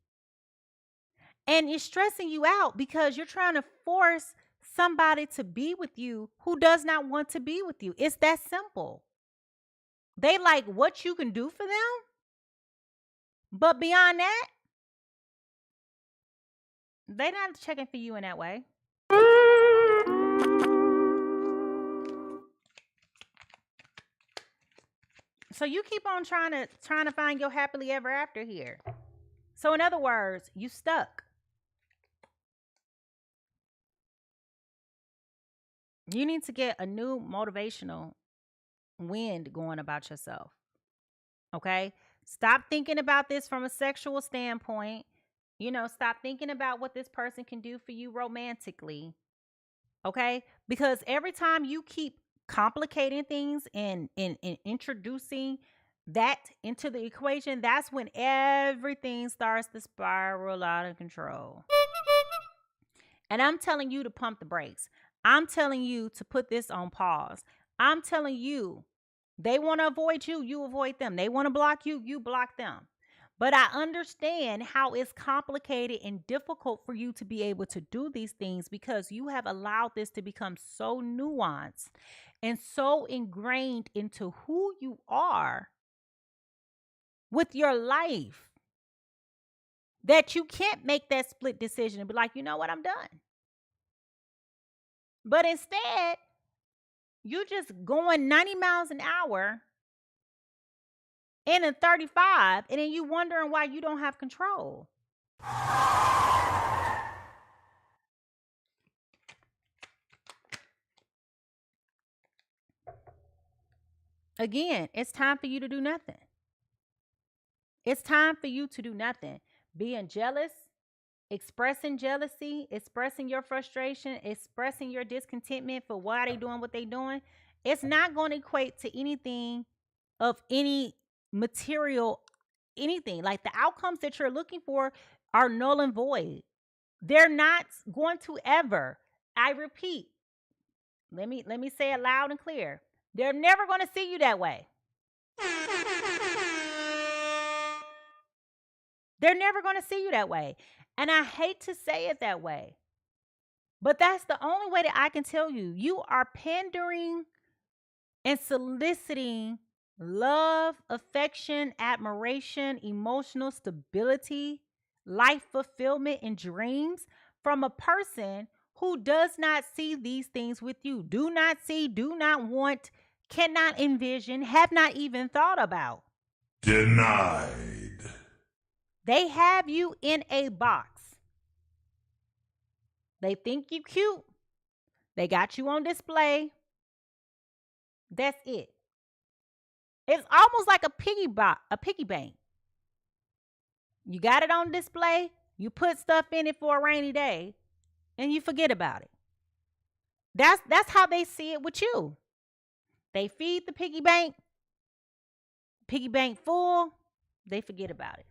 And it's stressing you out because you're trying to force somebody to be with you who does not want to be with you. It's that simple. They like what you can do for them. But beyond that, they're not checking for you in that way. So you keep on trying to find your happily ever after here. So in other words, you stuck. You need to get a new motivational wind going about yourself. Okay? Stop thinking about this from a sexual standpoint. You know, stop thinking about what this person can do for you romantically. Okay? Because every time you keep complicating things and introducing that into the equation, that's when everything starts to spiral out of control. And I'm telling you to pump the brakes. I'm telling you to put this on pause. I'm telling you, they want to avoid you, you avoid them. They want to block you, you block them. But I understand how it's complicated and difficult for you to be able to do these things because you have allowed this to become so nuanced and so ingrained into who you are with your life that you can't make that split decision and be like, you know what, I'm done. But instead, you just going 90 miles an hour in a 35, and then you wondering why you don't have control. Again, it's time for you to do nothing. It's time for you to do nothing. Being jealous, expressing jealousy, expressing your frustration, expressing your discontentment for why they doing what they doing, it's not going to equate to anything of any material, anything. Like the outcomes that you're looking for are null and void. They're not going to ever, I repeat, let me say it loud and clear. They're never going to see you that way. They're never going to see you that way. And I hate to say it that way, but that's the only way that I can tell you. You are pandering and soliciting love, affection, admiration, emotional stability, life fulfillment, and dreams from a person who does not see these things with you, do not see, do not want, cannot envision, have not even thought about. Denied. They have you in a box. They think you cute. They got you on display. That's it. It's almost like a piggy bank. You got it on display. You put stuff in it for a rainy day, and you forget about it. That's how they see it with you. They feed the piggy bank full, they forget about it.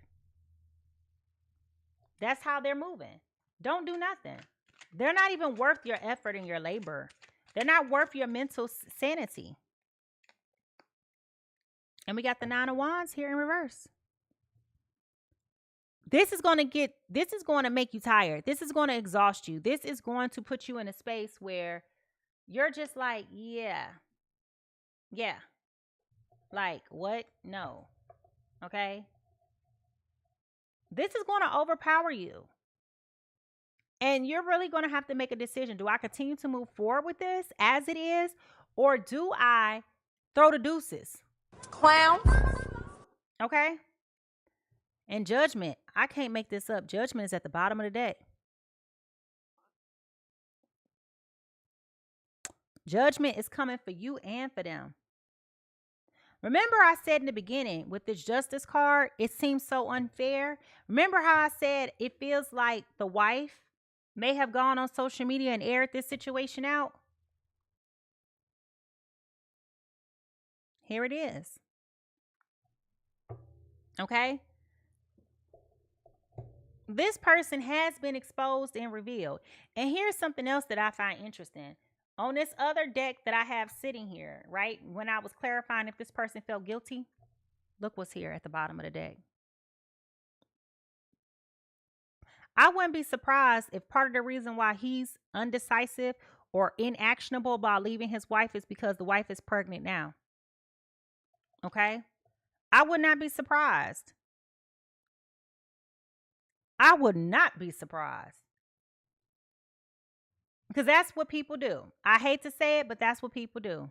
That's how they're moving. Don't do nothing. They're not even worth your effort and your labor. They're not worth your mental sanity. And we got the 9 of Wands here in reverse. This is going to make you tired. This is going to exhaust you. This is going to put you in a space where you're just like, yeah. Like, what? No. Okay? This is going to overpower you. And you're really going to have to make a decision. Do I continue to move forward with this as it is? Or do I throw the deuces? Clown. Okay? And Judgment. I can't make this up. Judgment is at the bottom of the deck. Judgment is coming for you and for them. Remember I said in the beginning with this Justice card, it seems so unfair. Remember how I said it feels like the wife may have gone on social media and aired this situation out? Here it is. Okay? This person has been exposed and revealed. And here's something else that I find interesting. On this other deck that I have sitting here, right? When I was clarifying if this person felt guilty, look what's here at the bottom of the deck. I wouldn't be surprised if part of the reason why he's undecisive or inactionable about leaving his wife is because the wife is pregnant now. Okay? I would not be surprised. I would not be surprised. Because that's what people do. I hate to say it, but that's what people do.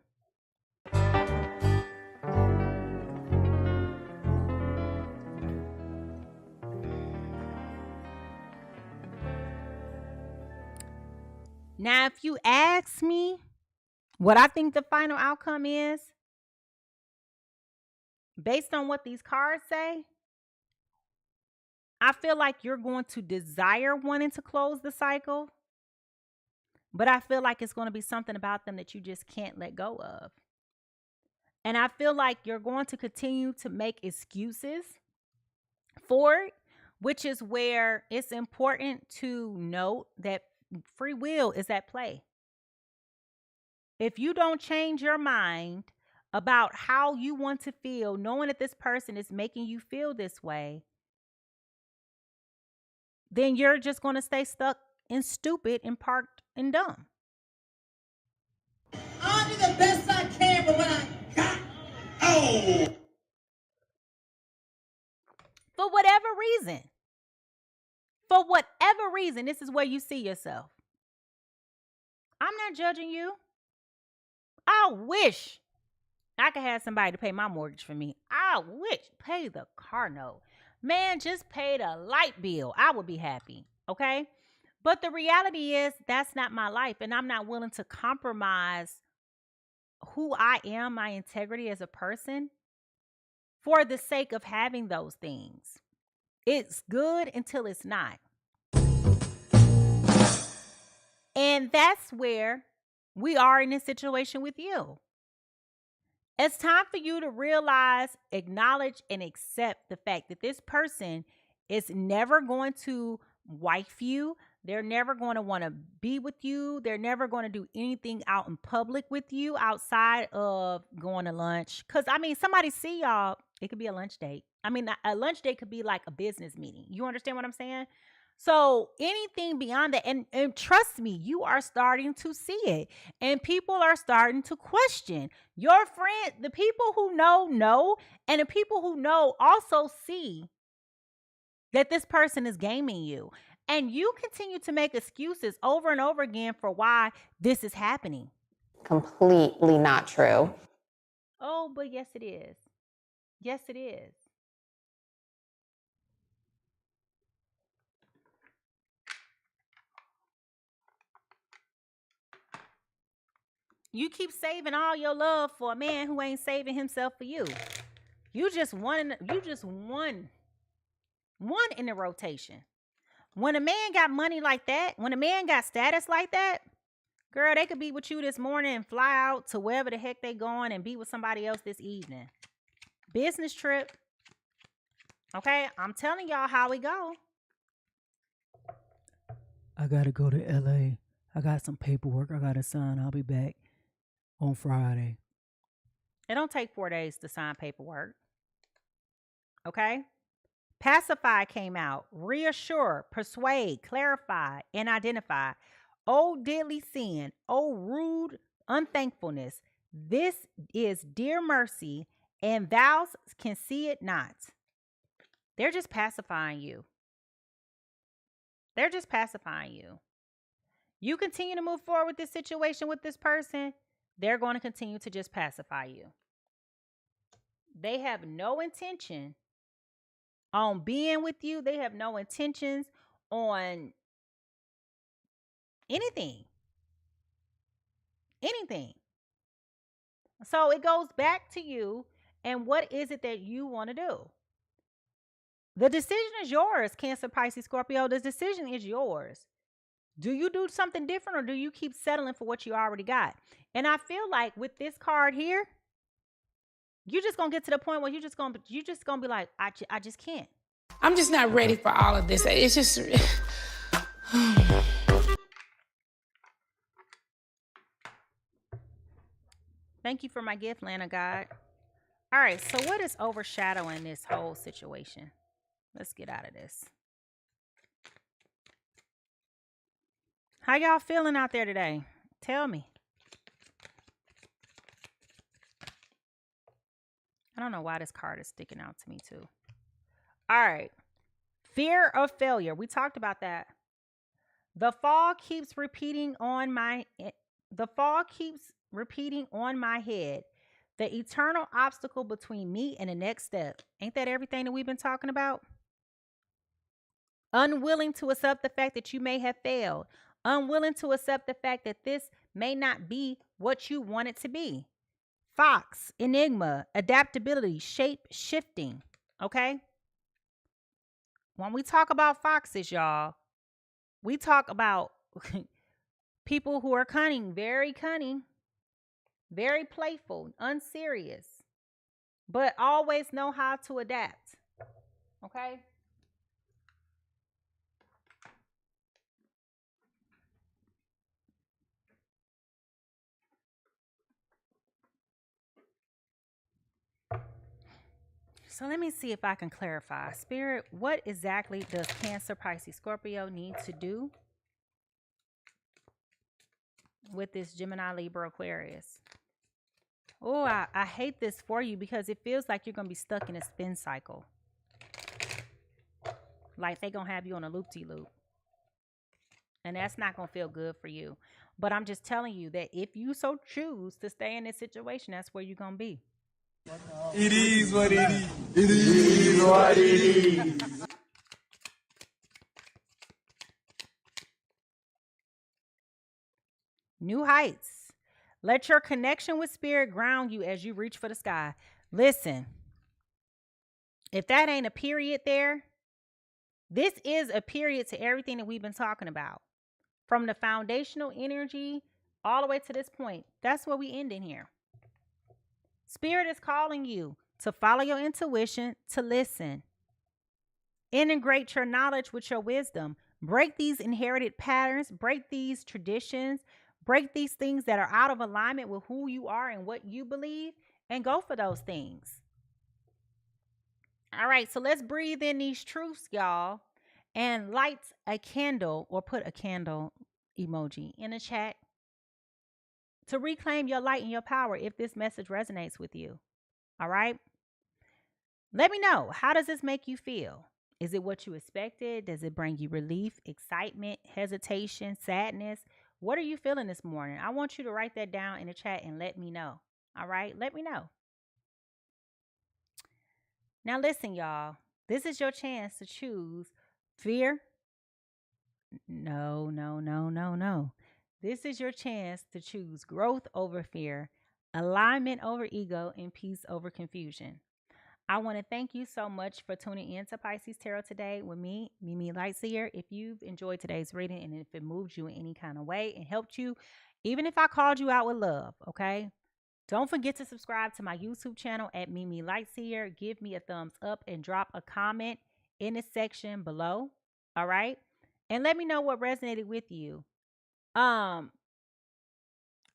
Now, if you ask me what I think the final outcome is, based on what these cards say, I feel like you're going to desire wanting to close the cycle. But I feel like it's going to be something about them that you just can't let go of. And I feel like you're going to continue to make excuses for it, which is where it's important to note that free will is at play. If you don't change your mind about how you want to feel, knowing that this person is making you feel this way, then you're just going to stay stuck and stupid and parked and dumb. I'll do the best I can, but when I got For whatever reason, this is where you see yourself. I'm not judging you. I wish I could have somebody to pay my mortgage for me. I wish. Pay the car note. Man, just pay the light bill. I would be happy. Okay? But the reality is that's not my life. And I'm not willing to compromise who I am, my integrity as a person, for the sake of having those things. It's good until it's not. And that's where we are in this situation with you. It's time for you to realize, acknowledge, and accept the fact that this person is never going to wife you. They're never going to want to be with you. They're never going to do anything out in public with you outside of going to lunch. Because, somebody see y'all. It could be a lunch date. A lunch date could be like a business meeting. You understand what I'm saying? So anything beyond that, and trust me, you are starting to see it. And people are starting to question. Your friend, the people who know, and the people who know also see that this person is gaming you. And you continue to make excuses over and over again for why this is happening. Completely not true. Oh, but yes, it is. Yes, it is. You keep saving all your love for a man who ain't saving himself for you. You just one in the rotation. When a man got money like that, when a man got status like that, girl, they could be with you this morning and fly out to wherever the heck they going and be with somebody else this evening. Business trip. Okay, I'm telling y'all how we go. I gotta go to LA. I got some paperwork I gotta sign. I'll be back on Friday. It don't take 4 days to sign paperwork. Okay? Pacify came out. Reassure, persuade, clarify, and identify. Oh, deadly sin. Oh, rude unthankfulness. This is dear mercy, and thou can see it not. They're just pacifying you. They're just pacifying you. You continue to move forward with this situation with this person, they're going to continue to just pacify you. They have no intention on being with you. They have no intentions on anything. Anything. So it goes back to you, and what is it that you want to do? The decision is yours, Cancer, Pisces, Scorpio. The decision is yours. Do you do something different, or do you keep settling for what you already got? And I feel like with this card here, you're just going to get to the point where you're just going to be like, I just can't. I'm just not ready for all of this. It's just... Thank you for my gift, Lana God. All right, so what is overshadowing this whole situation? Let's get out of this. How y'all feeling out there today? Tell me. I don't know why this card is sticking out to me too. All right. Fear of failure. We talked about that. The fall keeps repeating on my head. The eternal obstacle between me and the next step. Ain't that everything that we've been talking about? Unwilling to accept the fact that you may have failed. Unwilling to accept the fact that this may not be what you want it to be. Fox, enigma, adaptability, shape shifting. Okay? When we talk about foxes, y'all, we talk about people who are cunning, very playful, unserious, but always know how to adapt. Okay? So let me see if I can clarify. Spirit, what exactly does Cancer, Pisces, Scorpio need to do with this Gemini, Libra, Aquarius? Oh, I hate this for you because it feels like you're going to be stuck in a spin cycle. Like they're going to have you on a loop-de-loop. And that's not going to feel good for you. But I'm just telling you that if you so choose to stay in this situation, that's where you're going to be. It is what it is. It is what it is. New heights. Let your connection with spirit ground you as you reach for the sky. Listen, if that ain't a period there, this is a period to everything that we've been talking about. From the foundational energy all the way to this point. That's where we end in here. Spirit is calling you to follow your intuition, to listen. Integrate your knowledge with your wisdom. Break these inherited patterns. Break these traditions. Break these things that are out of alignment with who you are and what you believe, and go for those things. All right, so let's breathe in these truths, y'all. and light a candle or put a candle emoji in the chat to reclaim your light and your power if this message resonates with you. All right? Let me know. How does this make you feel? Is it what you expected? Does it bring you relief, excitement, hesitation, sadness? What are you feeling this morning? I want you to write that down in the chat and let me know. All right? Let me know. Now listen, y'all. This is your chance to choose fear. No. This is your chance to choose growth over fear, alignment over ego, and peace over confusion. I want to thank you so much for tuning in to Pisces Tarot today with me, Mimi Lightseer. If you've enjoyed today's reading and if it moved you in any kind of way and helped you, even if I called you out with love, okay? Don't forget to subscribe to my YouTube channel at Mimi Lightseer. Give me a thumbs up and drop a comment in the section below, all right? And let me know what resonated with you.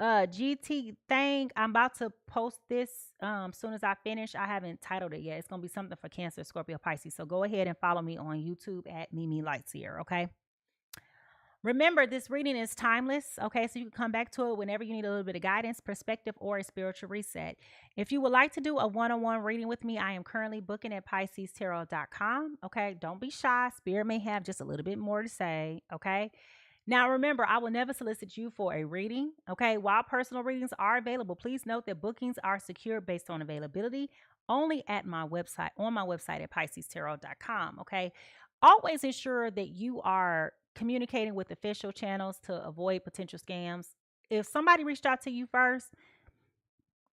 GT thing, I'm about to post this soon as I finish. I haven't titled it yet. It's gonna be something for Cancer, Scorpio, Pisces. So go ahead and follow me on YouTube at Mimi Lightseer, okay? Remember, this reading is timeless, okay? So you can come back to it whenever you need a little bit of guidance, perspective, or a spiritual reset. If you would like to do a one-on-one reading with me, I am currently booking at PiSeasTarot.com, okay? Don't be shy. Spirit may have just a little bit more to say, okay? Now, remember, I will never solicit you for a reading, okay? While personal readings are available, please note that bookings are secured based on availability only at my website, on my website at PiSeasTarot.com, okay? Always ensure that you are communicating with official channels to avoid potential scams. If somebody reached out to you first,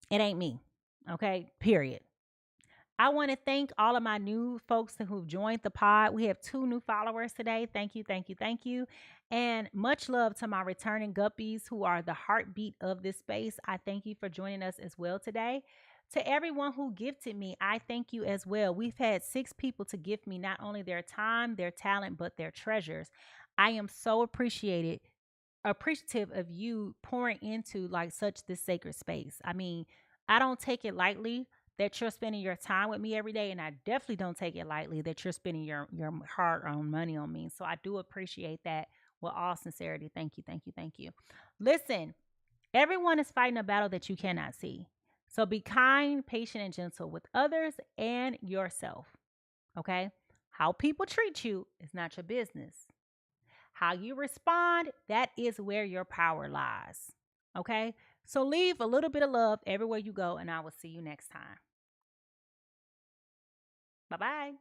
it ain't me, okay? Period. I want to thank all of my new folks who've joined the pod. We have 2 new followers today. Thank you. And much love to my returning guppies who are the heartbeat of this space. I thank you for joining us as well today. To everyone who gifted me, I thank you as well. We've had 6 people to gift me not only their time, their talent, but their treasures. I am so appreciative of you pouring into like such this sacred space. I mean, I don't take it lightly that you're spending your time with me every day. And I definitely don't take it lightly that you're spending your hard-earned money on me. So I do appreciate that with all sincerity. Thank you. Listen, everyone is fighting a battle that you cannot see. So be kind, patient, and gentle with others and yourself. Okay? How people treat you is not your business. How you respond, that is where your power lies. Okay? So leave a little bit of love everywhere you go, and I will see you next time. Bye-bye.